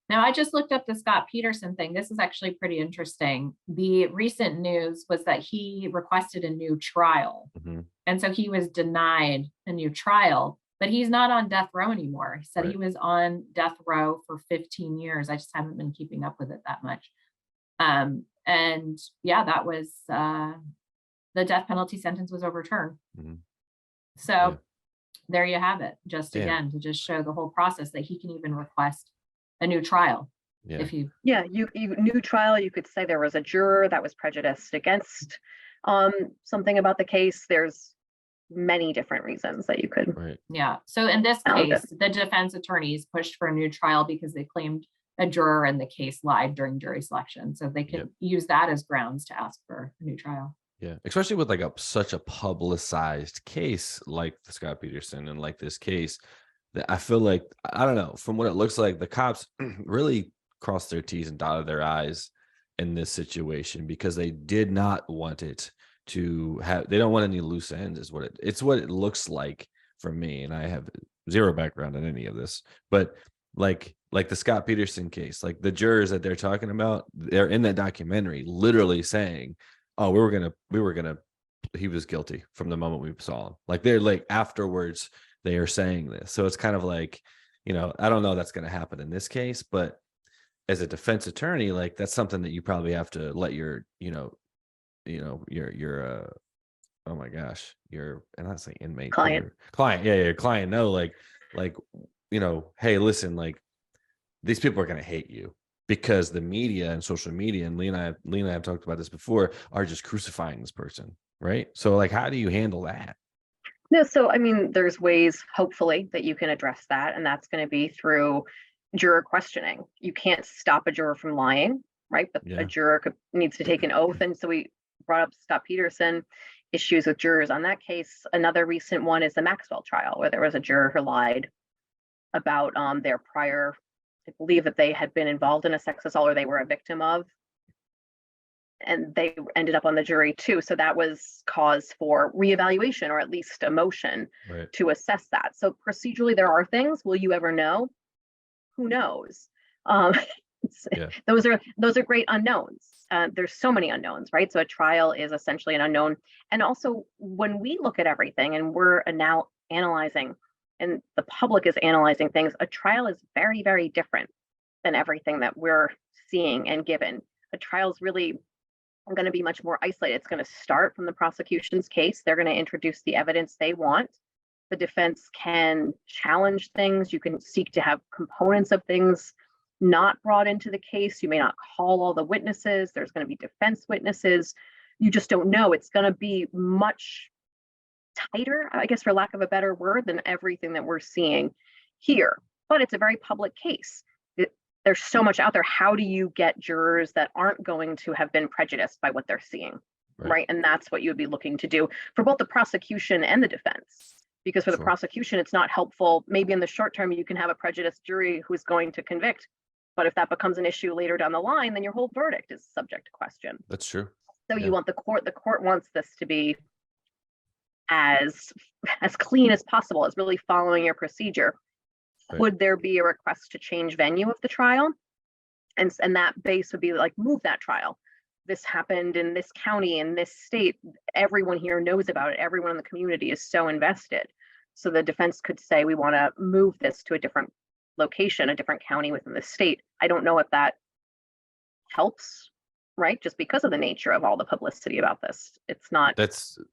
Now, I just looked up the Scott Peterson thing. This is actually pretty interesting. The recent news was that he requested a new trial. Mm-hmm. And so he was denied a new trial, but he's not on death row anymore. He said he was on death row for 15 years. I just haven't been keeping up with it that much. And yeah, that was, the death penalty sentence was overturned. Mm-hmm. So there you have it. Just again, to just show the whole process that he can even request a new trial. Yeah. If you new trial, you could say there was a juror that was prejudiced against something about the case. There's many different reasons that you could. Right. Yeah. So in this case, the defense attorneys pushed for a new trial because they claimed a juror in the case lied during jury selection. So they could use that as grounds to ask for a new trial. Yeah, especially with like such a publicized case like the Scott Peterson and like this case, that I feel like, I don't know, from what it looks like, the cops really crossed their T's and dotted their I's in this situation because they did not want it to have, they don't want any loose ends is what it's what it looks like for me. And I have zero background in any of this, but like the Scott Peterson case, like the jurors that they're talking about, they're in that documentary literally saying, oh, he was guilty from the moment we saw him. Like they're like afterwards, they are saying this. So it's kind of like, I don't know that's going to happen in this case, but as a defense attorney, like that's something that you probably have to let your, your oh my gosh, your, and not say inmate, but Client. your client, yeah, your client know, like, hey, listen, like these people are going to hate you because the media and social media, and Lena and I have talked about this before, are just crucifying this person, right? So like, how do you handle that? No, so I mean, there's ways, hopefully, that you can address that, and that's going to be through juror questioning. You can't stop a juror from lying, right? But a Yeah. juror needs to take an oath, and so we brought up Scott Peterson issues with jurors on that case. Another recent one is the Maxwell trial, where there was a juror who lied about their prior, I believe that they had been involved in a sex assault or they were a victim of, and they ended up on the jury too. So that was cause for reevaluation, or at least a motion Right. to assess that. So procedurally, there are things. Will you ever know? Who knows? Um, Yeah. those are great unknowns. There's so many unknowns, right? So a trial is essentially an unknown. And also, when we look at everything and we're now analyzing, and the public is analyzing things, a trial is very, very different than everything that we're seeing and given. A trial is really going to be much more isolated. It's going to start from the prosecution's case. They're going to introduce the evidence they want. The defense can challenge things. You can seek to have components of things not brought into the case. You may not call all the witnesses. There's going to be defense witnesses. You just don't know. It's going to be much tighter, I guess, for lack of a better word, than everything that we're seeing here. But it's a very public case. There's so much out there. How do you get jurors that aren't going to have been prejudiced by what they're seeing, right? And that's what you would be looking to do for both the prosecution and the defense. Because for the prosecution, it's not helpful. Maybe in the short term, you can have a prejudiced jury who's going to convict. But if that becomes an issue later down the line, then your whole verdict is subject to question. That's true. So you want the court wants this to be as clean as possible, as really following your procedure. Would there be a request to change venue of the trial? And that base would be like, move that trial. This happened in this county, in this state. Everyone here knows about it. Everyone in the community is so invested. So the defense could say, we want to move this to a different location, a different county within the state. I don't know if that helps, right? Just because of the nature of all the publicity about this. It's not. They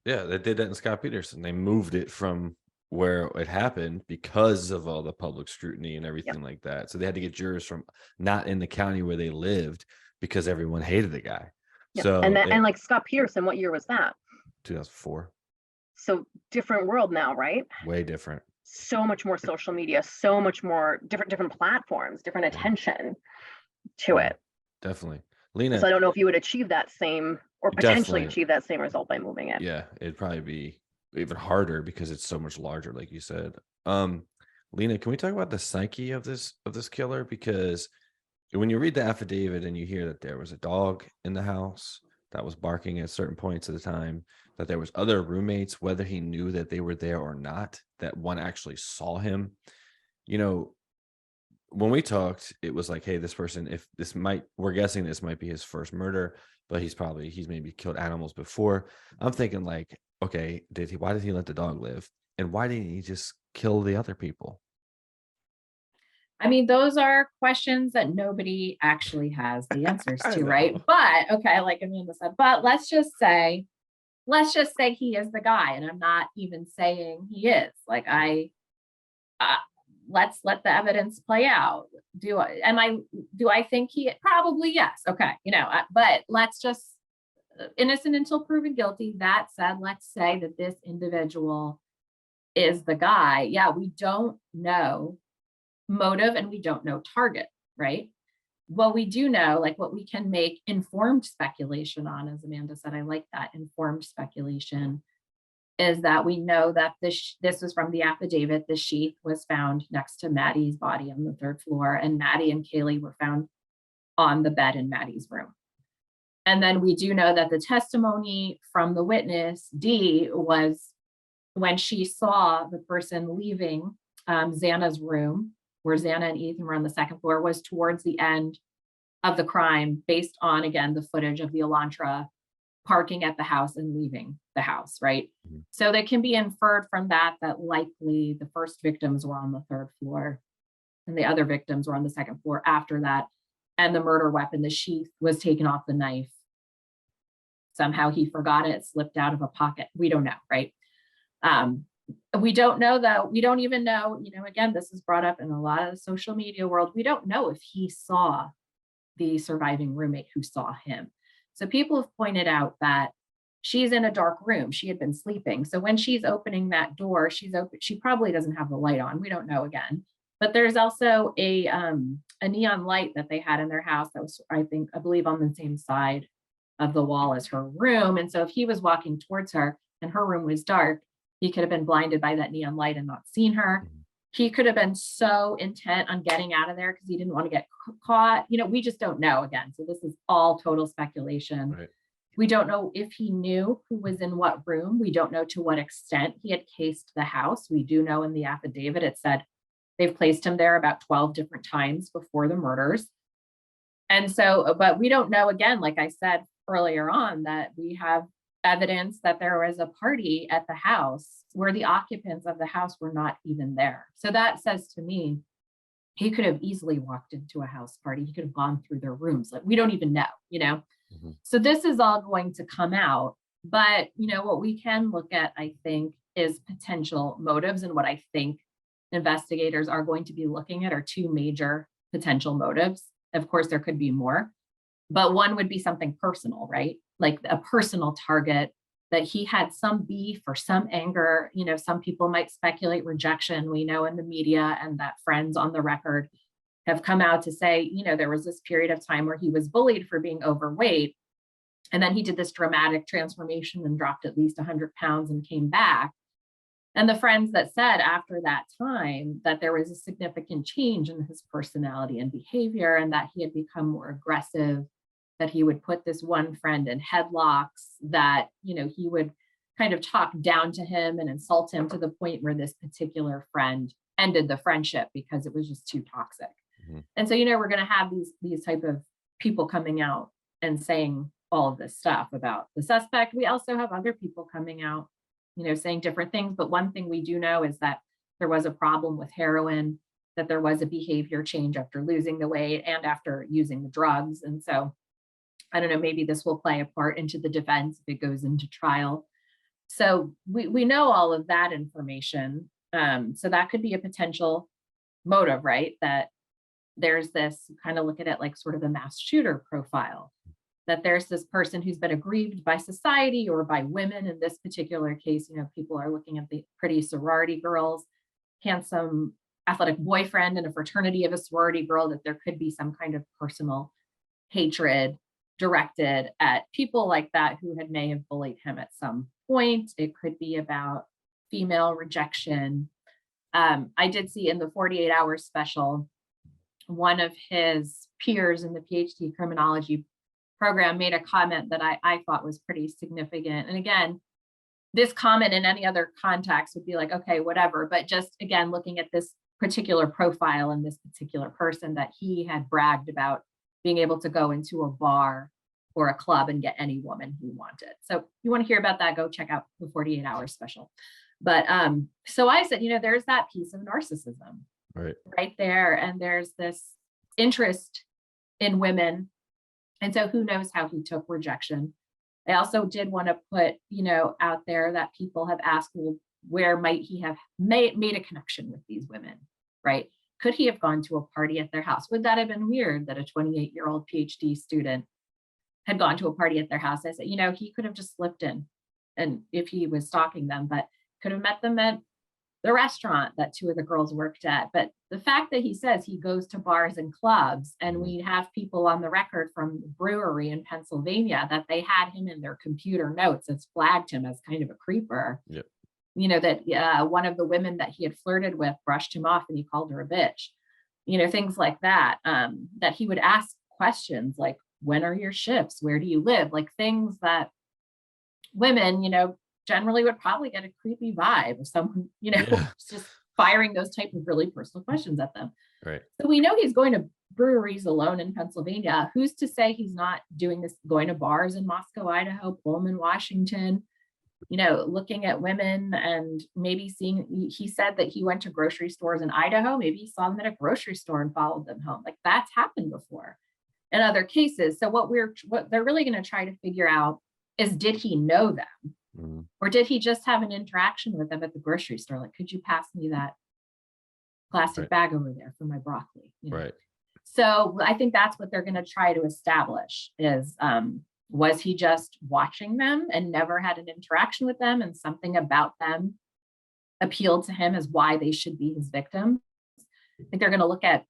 did that in Scott Peterson. They moved it from where it happened because of all the public scrutiny and everything like that. So they had to get jurors from not in the county where they lived because everyone hated the guy. So and like Scott Peterson, what year was that? 2004. So different world now, right? Way different. So much more social media, so much more different platforms, different attention to it. Definitely. Lena. So I don't know if you would achieve that same, or potentially achieve that same result by moving it. Yeah, it'd probably be even harder because it's so much larger, like you said. Lena, can we talk about the psyche of this killer? Because when you read the affidavit and you hear that there was a dog in the house that was barking at certain points of the time, that there was other roommates, whether he knew that they were there or not, that one actually saw him. When we talked, it was like, hey, this person, we're guessing this might be his first murder, but he's maybe killed animals before. I'm thinking like, okay, why did he let the dog live? And why didn't he just kill the other people? I mean, those are questions that nobody actually has the answers to, right? But okay, like Amanda said, but let's just say he is the guy. And I'm not even saying he is. Like let's let the evidence play out. Do I think he probably yes. Okay. But let's just innocent until proven guilty. That said, let's say that this individual is the guy. Yeah, we don't know motive and we don't know target, right? What we do know, like what we can make informed speculation on, as Amanda said, I like that informed speculation, is that we know that this was from the affidavit. The sheath was found next to Maddie's body on the 3rd floor, and Maddie and Kaylee were found on the bed in Maddie's room. And then we do know that the testimony from the witness, Dee, was when she saw the person leaving Xana's room, where Xana and Ethan were on the 2nd floor, was towards the end of the crime, based on, again, the footage of the Elantra parking at the house and leaving the house, right? Mm-hmm. So that can be inferred from that likely the first victims were on the 3rd floor and the other victims were on the 2nd floor after that. and the murder weapon, the sheath, was taken off the knife. Somehow he forgot it, slipped out of a pocket. We don't know, right? We don't know, though. We don't even know, again, this is brought up in a lot of the social media world. We don't know if he saw the surviving roommate who saw him. So people have pointed out that she's in a dark room. She had been sleeping. So when she's opening that door, she probably doesn't have the light on. We don't know again. But there's also a neon light that they had in their house that was, I believe, on the same side of the wall as her room. And so if he was walking towards her and her room was dark, he could have been blinded by that neon light and not seen her. He could have been so intent on getting out of there because he didn't want to get caught. We just don't know again. So this is all total speculation. Right. We don't know if he knew who was in what room. We don't know to what extent he had cased the house. We do know in the affidavit, it said they've placed him there about 12 different times before the murders. And so, but we don't know, again, like I said earlier on, that we have evidence that there was a party at the house where the occupants of the house were not even there. So that says to me, he could have easily walked into a house party. He could have gone through their rooms. Like, we don't even know, Mm-hmm. So this is all going to come out. But, what we can look at, I think, is potential motives. And what I think investigators are going to be looking at are two major potential motives. Of course, there could be more, but one would be something personal, right? Like a personal target, that he had some beef or some anger. Some people might speculate rejection. We know in the media and that friends on the record have come out to say, there was this period of time where he was bullied for being overweight. And then he did this dramatic transformation and dropped at least 100 pounds and came back. And the friends that said after that time that there was a significant change in his personality and behavior, and that he had become more aggressive, that he would put this one friend in headlocks, that, he would kind of talk down to him and insult him to the point where this particular friend ended the friendship because it was just too toxic. Mm-hmm. And so, we're going to have these type of people coming out and saying all of this stuff about the suspect. We also have other people coming out, saying different things. But one thing we do know is that there was a problem with heroin, that there was a behavior change after losing the weight and after using the drugs. And so I don't know, maybe this will play a part into the defense if it goes into trial. So we know all of that information. So that could be a potential motive, right? That there's this, kind of look at it like sort of a mass shooter profile, that there's this person who's been aggrieved by society or by women. In this particular case, people are looking at the pretty sorority girls, handsome athletic boyfriend in a fraternity of a sorority girl, that there could be some kind of personal hatred directed at people like that who may have bullied him at some point. It could be about female rejection. I did see in the 48 Hours special, one of his peers in the PhD criminology program made a comment that I thought was pretty significant. And again, this comment in any other context would be like, okay, whatever. But just, again, looking at this particular profile and this particular person, that he had bragged about being able to go into a bar or a club and get any woman he wanted. So if you want to hear about that, go check out the 48 Hours special. But so I said, there's that piece of narcissism right there. And there's this interest in women. And so who knows how he took rejection. I also did want to put, out there that people have asked, well, where might he have made a connection with these women, right? Could he have gone to a party at their house? Would that have been weird that a 28-year-old PhD student had gone to a party at their house? I said, he could have just slipped in, and if he was stalking them, but could have met them at the restaurant that two of the girls worked at. But the fact that he says he goes to bars and clubs, and we have people on the record from the brewery in Pennsylvania that they had him in their computer notes as flagged him as kind of a creeper. Yep. That one of the women that he had flirted with brushed him off and he called her a bitch. Things like that, that he would ask questions like, when are your shifts? Where do you live? Like things that women, generally would probably get a creepy vibe of someone, just firing those type of really personal questions at them. Right. So we know he's going to breweries alone in Pennsylvania. Who's to say he's not doing this, going to bars in Moscow, Idaho, Pullman, Washington, looking at women and maybe seeing, he said that he went to grocery stores in Idaho. Maybe he saw them at a grocery store and followed them home. Like that's happened before. in other cases. So what they're really going to try to figure out is, did he know them? Mm-hmm. Or did he just have an interaction with them at the grocery store? Like, could you pass me that plastic bag over there for my broccoli? You know? Right. So I think that's what they're going to try to establish is, was he just watching them and never had an interaction with them, and something about them appealed to him as why they should be his victim? I think they're going to look at,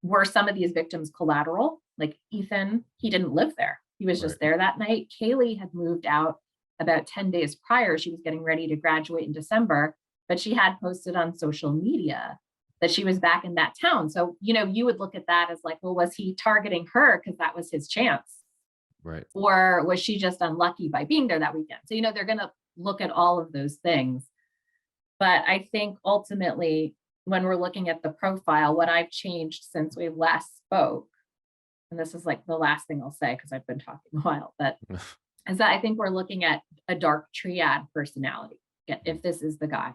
were some of these victims collateral? Like Ethan, he didn't live there. He was just there that night. Kaylee had moved out about 10 days prior. She was getting ready to graduate in December, but she had posted on social media that she was back in that town. So, you know, you would look at that as like, well, was he targeting her because that was his chance? Right. Or was she just unlucky by being there that weekend? So, you know, they're going to look at all of those things. But I think ultimately, when we're looking at the profile, what I've changed since we last spoke, and this is like the last thing I'll say because I've been talking a while, but is that I think we're looking at a dark triad personality, if this is the guy.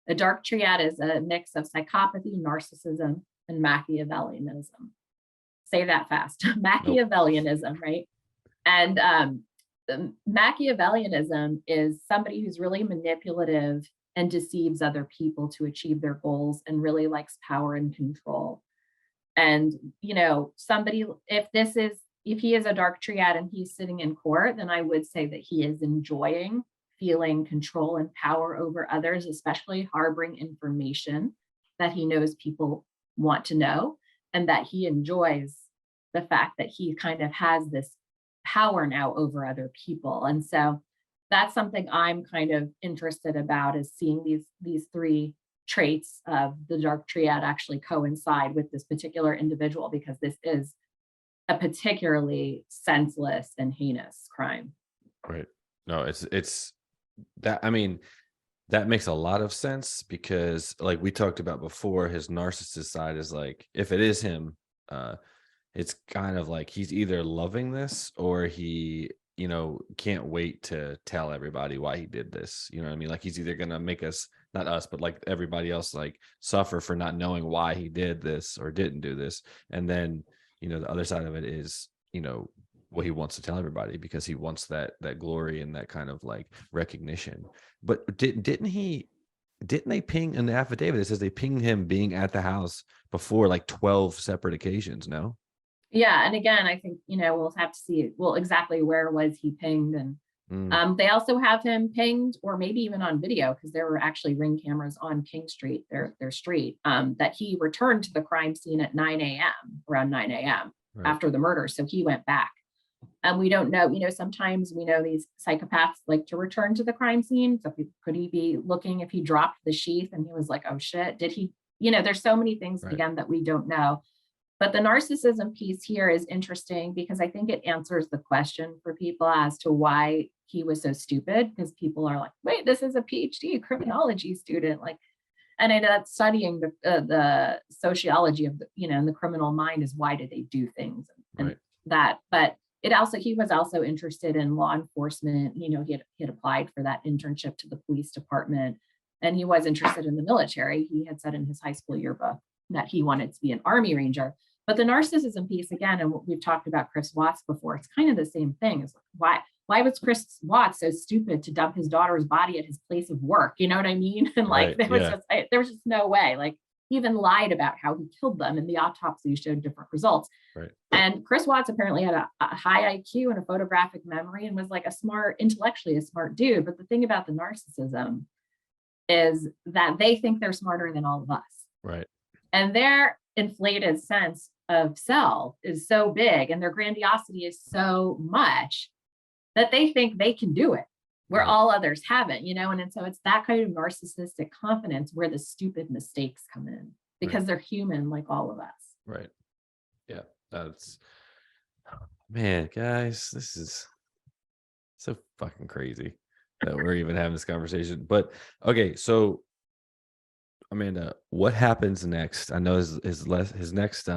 A dark triad is a mix of psychopathy, narcissism, and Machiavellianism. Say that fast. Machiavellianism, right? And Machiavellianism is somebody who's really manipulative and deceives other people to achieve their goals and really likes power and control. And, you know, somebody, if he is a dark triad and he's sitting in court, then I would say that he is enjoying feeling control and power over others, especially harboring information that he knows people want to know, and that he enjoys the fact that he kind of has this power now over other people. And so that's something I'm kind of interested about, is seeing these three traits of the dark triad actually coincide with this particular individual, because this is a particularly senseless and heinous crime. Right. No, it's that, I mean, that makes a lot of sense, because like we talked about before, his narcissist side is like, if it is him, it's kind of like he's either loving this or he, you know, can't wait to tell everybody why he did this. You know what I mean? Like he's either going to make us, not us, but like everybody else, like suffer for not knowing why he did this or didn't do this. And then, you know, the other side of it is, you know, what he wants to tell everybody because he wants that glory and that kind of like recognition. But didn't they ping in the affidavit? It says they pinged him being at the house before like 12 separate occasions. No. Yeah. And again, I think, you know, we'll have to see, well, exactly where was he pinged. And they also have him pinged, or maybe even on video, because there were actually Ring cameras on King Street, their street, that he returned to the crime scene at around 9 a.m. Right. after the murder. So he went back. And we don't know, you know, sometimes we know these psychopaths like to return to the crime scene. So could he be looking, if he dropped the sheath and he was like, oh shit, did he, you know, there's so many things, Right. again, that we don't know. But the narcissism piece here is interesting, because I think it answers the question for people as to why he was so stupid, because people are like, wait, this is a PhD criminology student. Like, and I know that studying the sociology of the, you know, in the criminal mind is, why do they do things and Right. that, but he was also interested in law enforcement. You know, he had applied for that internship to the police department, and he was interested in the military. He had said in his high school yearbook that he wanted to be an Army Ranger. But the narcissism piece, again, and we've talked about Chris Watts before, it's kind of the same thing. It's like, why was Chris Watts so stupid to dump his daughter's body at his place of work? You know what I mean? And like, Right. there was just no way. Like, he even lied about how he killed them, and the autopsy showed different results. Right. And Chris Watts apparently had a high IQ and a photographic memory, and was like intellectually a smart dude. But the thing about the narcissism is that they think they're smarter than all of us. Right. And their inflated sense of self is so big, and their grandiosity is so much, that they think they can do it where all others haven't, you know? And so it's that kind of narcissistic confidence where the stupid mistakes come in, because they're human like all of us. Right. Yeah. That's, man, guys, this is so fucking crazy that we're even having this conversation. But okay, so Amanda, what happens next? I know his next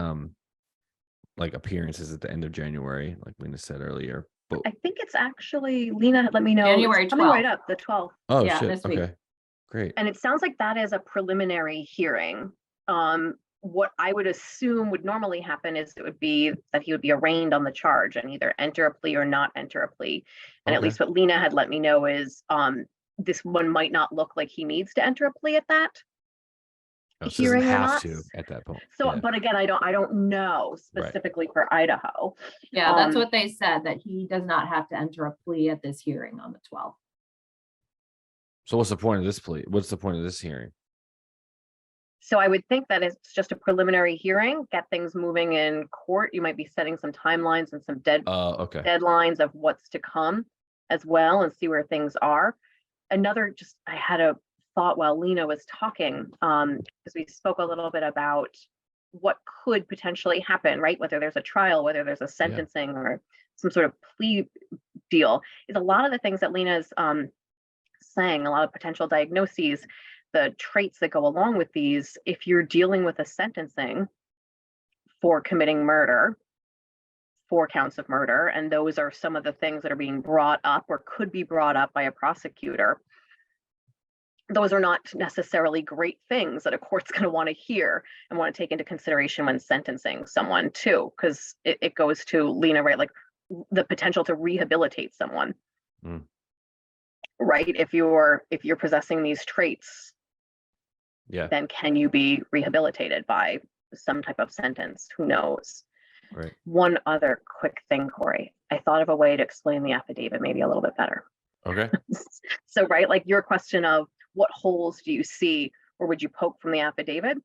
like appearance is at the end of January, like Lena said earlier. But I think it's actually, Lena let me know. January It's coming 12th. right up, the 12th. Yeah, shit. this week. Okay. Great. And it sounds like that is a preliminary hearing. what I would assume would normally happen is it would be that he would be arraigned on the charge and either enter a plea or not enter a plea. And at Okay. least what Lena had let me know is this one might not look like he needs to enter a plea at that Oh, so doesn't hearing or have not. to at that point. So, Yeah. but again, I don't know specifically for Idaho. Yeah, that's what they said, that he does not have to enter a plea at this hearing on the 12th. So what's the point of this plea? What's the point of this hearing? So I would think that it's just a preliminary hearing, get things moving in court. You might be setting some timelines and some Okay. deadlines of what's to come as well, and see where things are. Another, just I had a thought while Lena was talking, because we spoke a little bit about what could potentially happen, right? Whether there's a trial, whether there's a sentencing or some sort of plea deal, is a lot of the things that Lena's saying, a lot of potential diagnoses, the traits that go along with these. If you're dealing with a sentencing for committing murder, 4 counts of murder, and those are some of the things that are being brought up or could be brought up by a prosecutor, those are not necessarily great things that a court's going to want to hear and want to take into consideration when sentencing someone too, because it goes to Lena, right? Like the potential to rehabilitate someone. Right? If you're possessing these traits, then can you be rehabilitated by some type of sentence? Who knows? Right. One other quick thing, Corey. I thought of a way to explain the affidavit maybe a little bit better. Okay. So, right, like your question of what holes do you see or would you poke from the affidavit?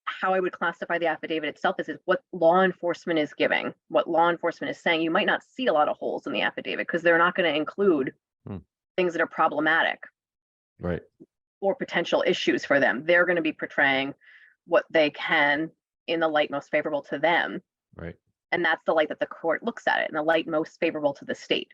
How I would classify the affidavit itself is what law enforcement is giving, what law enforcement is saying. You might not see a lot of holes in the affidavit because they're not going to include things that are problematic, right, or potential issues for them. They're going to be portraying what they can in the light most favorable to them. right, And that's the light that the court looks at it, in the light most favorable to the state.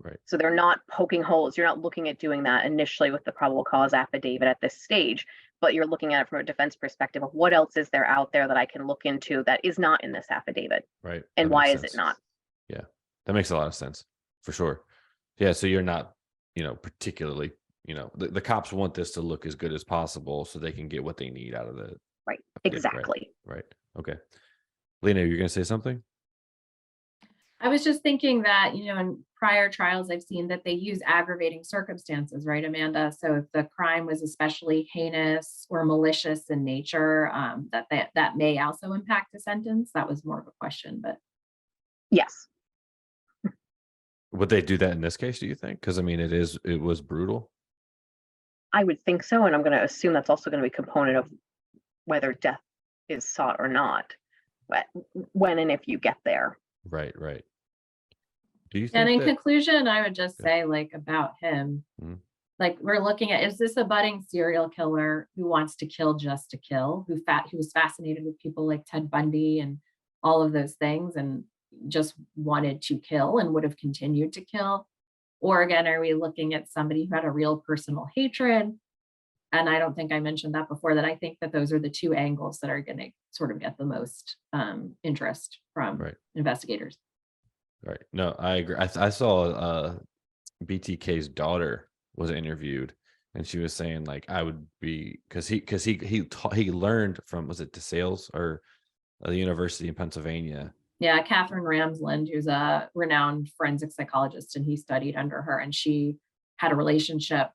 right. So they're not poking holes. You're not looking at doing that initially with the probable cause affidavit at this stage, but you're looking at it from a defense perspective of what else is there out there that I can look into that is not in this affidavit. Right. And why is it not? Yeah, that makes a lot of sense for sure. Yeah. So you're not, particularly, the cops want this to look as good as possible so they can get what they need out of it. Right. Exactly. Right. Okay. Lena, you're going to say something? I was just thinking that, in prior trials, I've seen that they use aggravating circumstances, right, Amanda? So if the crime was especially heinous or malicious in nature, that may also impact a sentence. That was more of a question, but. Yes. Would they do that in this case, do you think? Because it was brutal. I would think so. And I'm going to assume that's also going to be a component of whether death is sought or not, when and if you get there. Right. Do you think and in conclusion, I would just say, about him, we're looking at, is this a budding serial killer who wants to kill just to kill, who was fascinated with people like Ted Bundy and all of those things and just wanted to kill and would have continued to kill? Or again, are we looking at somebody who had a real personal hatred? And I don't think I mentioned that before, that I think that those are the 2 angles that are going to sort of get the most interest from investigators. Right. No, I agree. I saw BTK's daughter was interviewed, and she was saying I would be, because he learned from, was it DeSales or the university in Pennsylvania? Yeah, Catherine Ramsland, who's a renowned forensic psychologist, and he studied under her, and she had a relationship,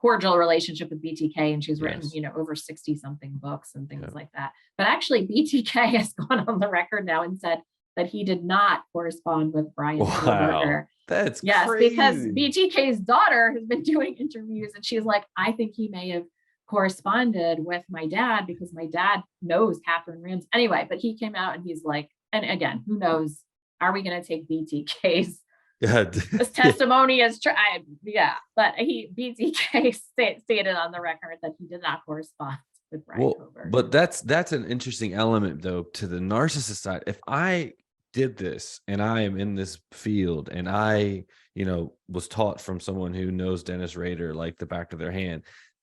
cordial relationship with BTK, and she's written, over 60 something books and things like that. But actually BTK has gone on the record now and said that he did not correspond with Brian. Wow. That's crazy. Because BTK's daughter has been doing interviews, and she's like, I think he may have corresponded with my dad because my dad knows Catherine Rams. Anyway, but he came out and he's like, and again, who knows? Are we going to take BTK's his testimony as but BTK stated on the record that he did not correspond with Brian Kober. But that's an interesting element though to the narcissist side. If I did this and I am in this field and I, was taught from someone who knows Dennis Rader like the back of their hand,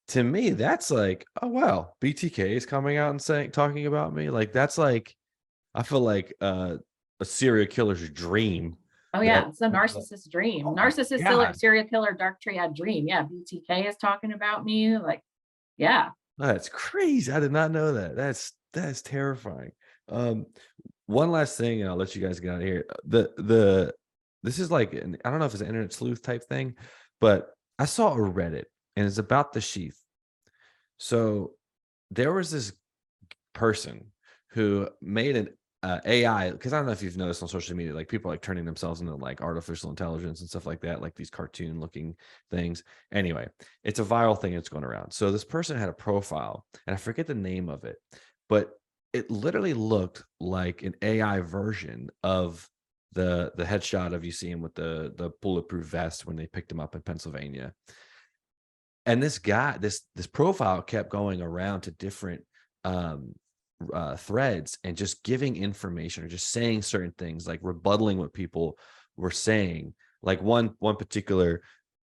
to me, that's like, oh wow, BTK is coming out and talking about me. That's I feel like a serial killer's dream. Oh yeah, it's a narcissist dream. Serial killer, dark triad dream. Yeah, BTK is talking about me. Yeah. That's crazy. I did not know that. That is terrifying. Um, One last thing, and I'll let you guys get out of here. This is like I don't know if it's an internet sleuth type thing, but I saw a Reddit, and it's about the sheath. So there was this person who made an AI, because I don't know if you've noticed on social media, like people are like turning themselves into like artificial intelligence and stuff like that, like these cartoon looking things. Anyway, it's a viral thing that's going around. So this person had a profile, and I forget the name of it, but it literally looked like an AI version of the headshot of you see him with the bulletproof vest when they picked him up in Pennsylvania. And this guy, this profile kept going around to different um threads and just giving information or just saying certain things, like rebuttaling what people were saying. Like one particular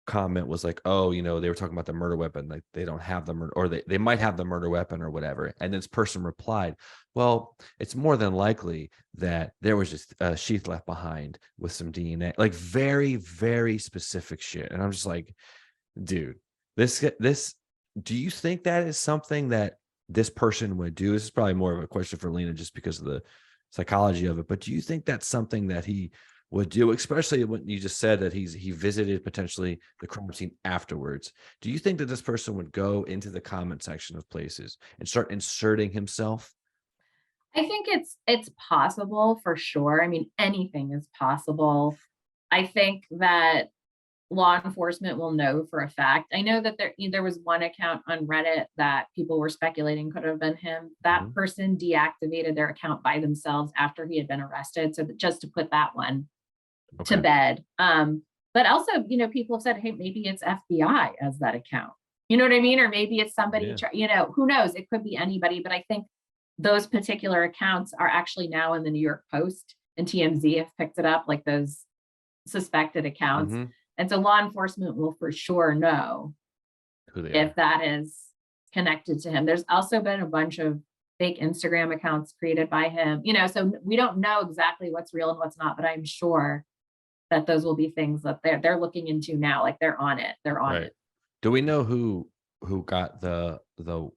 comment was like, oh, they were talking about the murder weapon, like they don't have the murder, or they might have the murder weapon or whatever. And this person replied, well, it's more than likely that there was just a sheath left behind with some DNA, like very, very specific shit. And I'm just like, dude, this do you think that is something that this person would do? This is probably more of a question for Lena just because of the psychology of it, but do you think that's something that he would do, especially when you just said that he visited potentially the crime scene afterwards? Do you think that this person would go into the comment section of places and start inserting himself? I think it's possible for sure. I mean, anything is possible. I think that law enforcement will know for a fact. I know that there was one account on Reddit that people were speculating could have been him. That Mhm. person deactivated their account by themselves after he had been arrested. So just to put that one to Okay. bed. But also, people have said, hey, maybe it's FBI as that account. You know what I mean? Or maybe it's somebody, Yeah. who knows? It could be anybody. But I think those particular accounts are actually now in the New York Post, and TMZ have picked it up, like those suspected accounts. Mhm. And so law enforcement will for sure know Who they if are. that is connected to him. There's also been a bunch of fake Instagram accounts created by him, so we don't know exactly what's real and what's not, but I'm sure that those will be things that they're looking into now. Like they're on it. They're on Right. it. Do we know who got the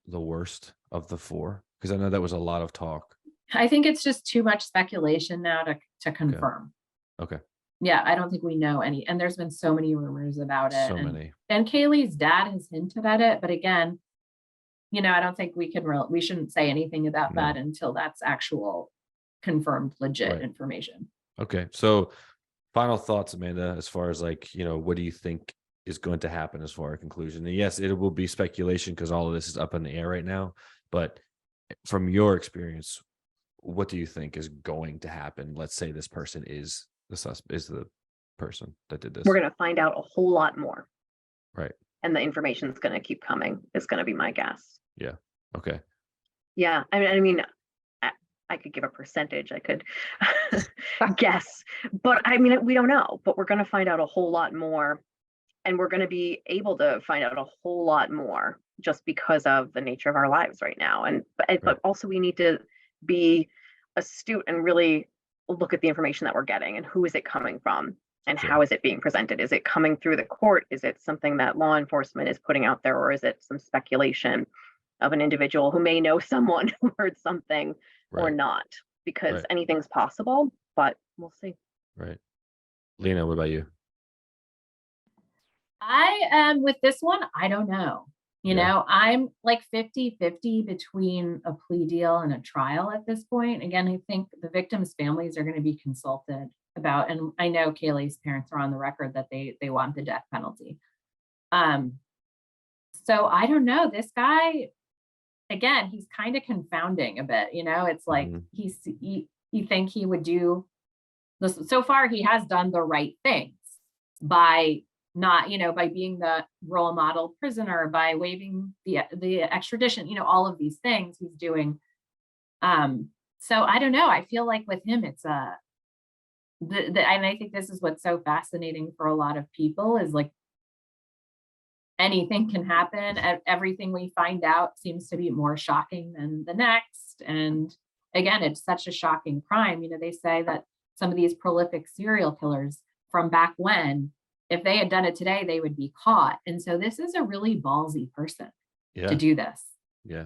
worst of the four? Because I know that was a lot of talk. I think it's just too much speculation now to Okay. confirm. Okay. Yeah, I don't think we know any. And there's been so many rumors about it. So And many. Kaylee's dad has hinted at it, but again, I don't think we shouldn't say anything about that No. until that's actual confirmed legit Right. information. Okay. So final thoughts, Amanda, as far as like, what do you think is going to happen as far as conclusion? And yes, it will be speculation because all of this is up in the air right now. But from your experience, what do you think is going to happen? Let's say this person is the person that did this. We're going to find out a whole lot more. Right. And the information is going to keep coming, is going to be my guess. Yeah. Okay. Yeah. I mean, I could give a percentage. I could guess, but I mean, we don't know, but we're going to find out a whole lot more, and we're going to be able to find out a whole lot more just because of the nature of our lives right now. But also we need to be astute and really look at the information that we're getting and who is it coming from and Sure. how is it being presented? Is it coming through the court? Is it something that law enforcement is putting out there, or is it some speculation of an individual who may know someone who heard something or Right. not? Because Right. anything's possible, but we'll see. Right. Lena, what about you? I am with this one. I don't know. Yeah. I'm like 50-50 between a plea deal and a trial at this point. Again, I think the victims' families are going to be consulted about, and I know Kaylee's parents are on the record that they want the death penalty. So I don't know. This guy, again, he's kind of confounding a bit. It's like Mhm. you think he would do this. So far, he has done the right things by not, by being the role model prisoner, by waiving the extradition, all of these things he's doing. So I don't know. I feel like with him, it's and I think this is what's so fascinating for a lot of people is like anything can happen. Everything we find out seems to be more shocking than the next. And again, it's such a shocking crime. They say that some of these prolific serial killers from back when, if they had done it today, they would be caught. And so this is a really ballsy person to Yeah. do this. Yeah.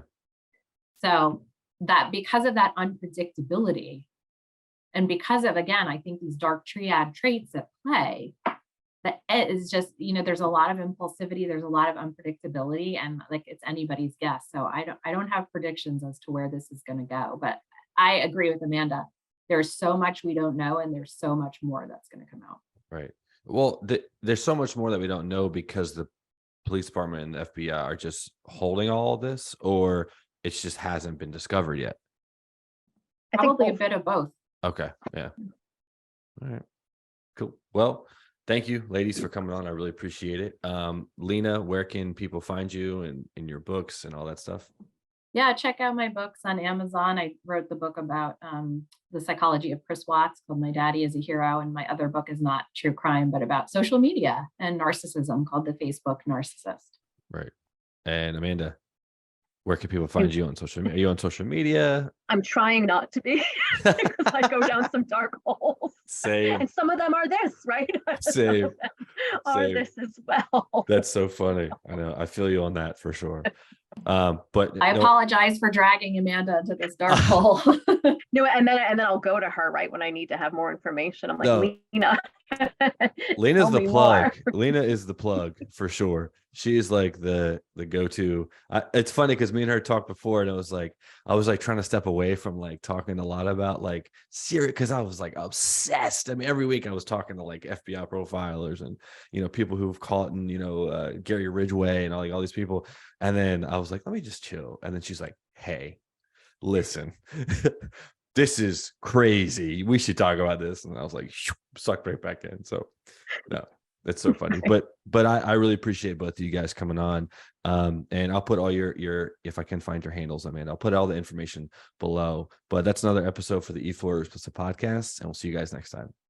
So that because of that unpredictability, and because of, again, I think these dark triad traits at play, that it is just, there's a lot of impulsivity, there's a lot of unpredictability, and like it's anybody's guess. So I don't have predictions as to where this is going to go, but I agree with Amanda. There's so much we don't know, and there's so much more that's going to come out. Right. Well, there's so much more that we don't know because the police department and the FBI are just holding all of this, or it just hasn't been discovered yet. I think Probably a both. bit of both. Okay. Yeah. All right. Cool. Well, thank you, ladies, for coming on. I really appreciate it. Lena, where can people find you and in your books and all that stuff? Yeah, check out my books on Amazon. I wrote the book about the psychology of Chris Watts called My Daddy is a Hero. And my other book is not true crime, but about social media and narcissism called The Facebook Narcissist. Right. And Amanda, where can people find you on social media? Are you on social media? I'm trying not to be because I go down some dark holes. Same. And some of them are this, right? Same. Are Same. this as well. That's so funny. I know. I feel you on that for sure. But I apologize for dragging Amanda into this dark hole. No, and then I'll go to her right when I need to have more information. I'm like, No. Lena. Lena's tell the me plug. more. Lena is the plug for sure. She is like the go-to. It's funny because me and her talked before, and I was like trying to step away from like talking a lot about like serious, because I was like obsessed. I mean, every week I was talking to like FBI profilers and people who've caught in Gary Ridgway and all these people. And then I was like, let me just chill. And then she's like, hey, listen, this is crazy. We should talk about this. And I was like, sucked right back in. So no, that's so funny. But I really appreciate both of you guys coming on. And I'll put all your if I can find your handles, Amanda, I'll put all the information below. But that's another episode for the E4 Explicit podcast. And we'll see you guys next time.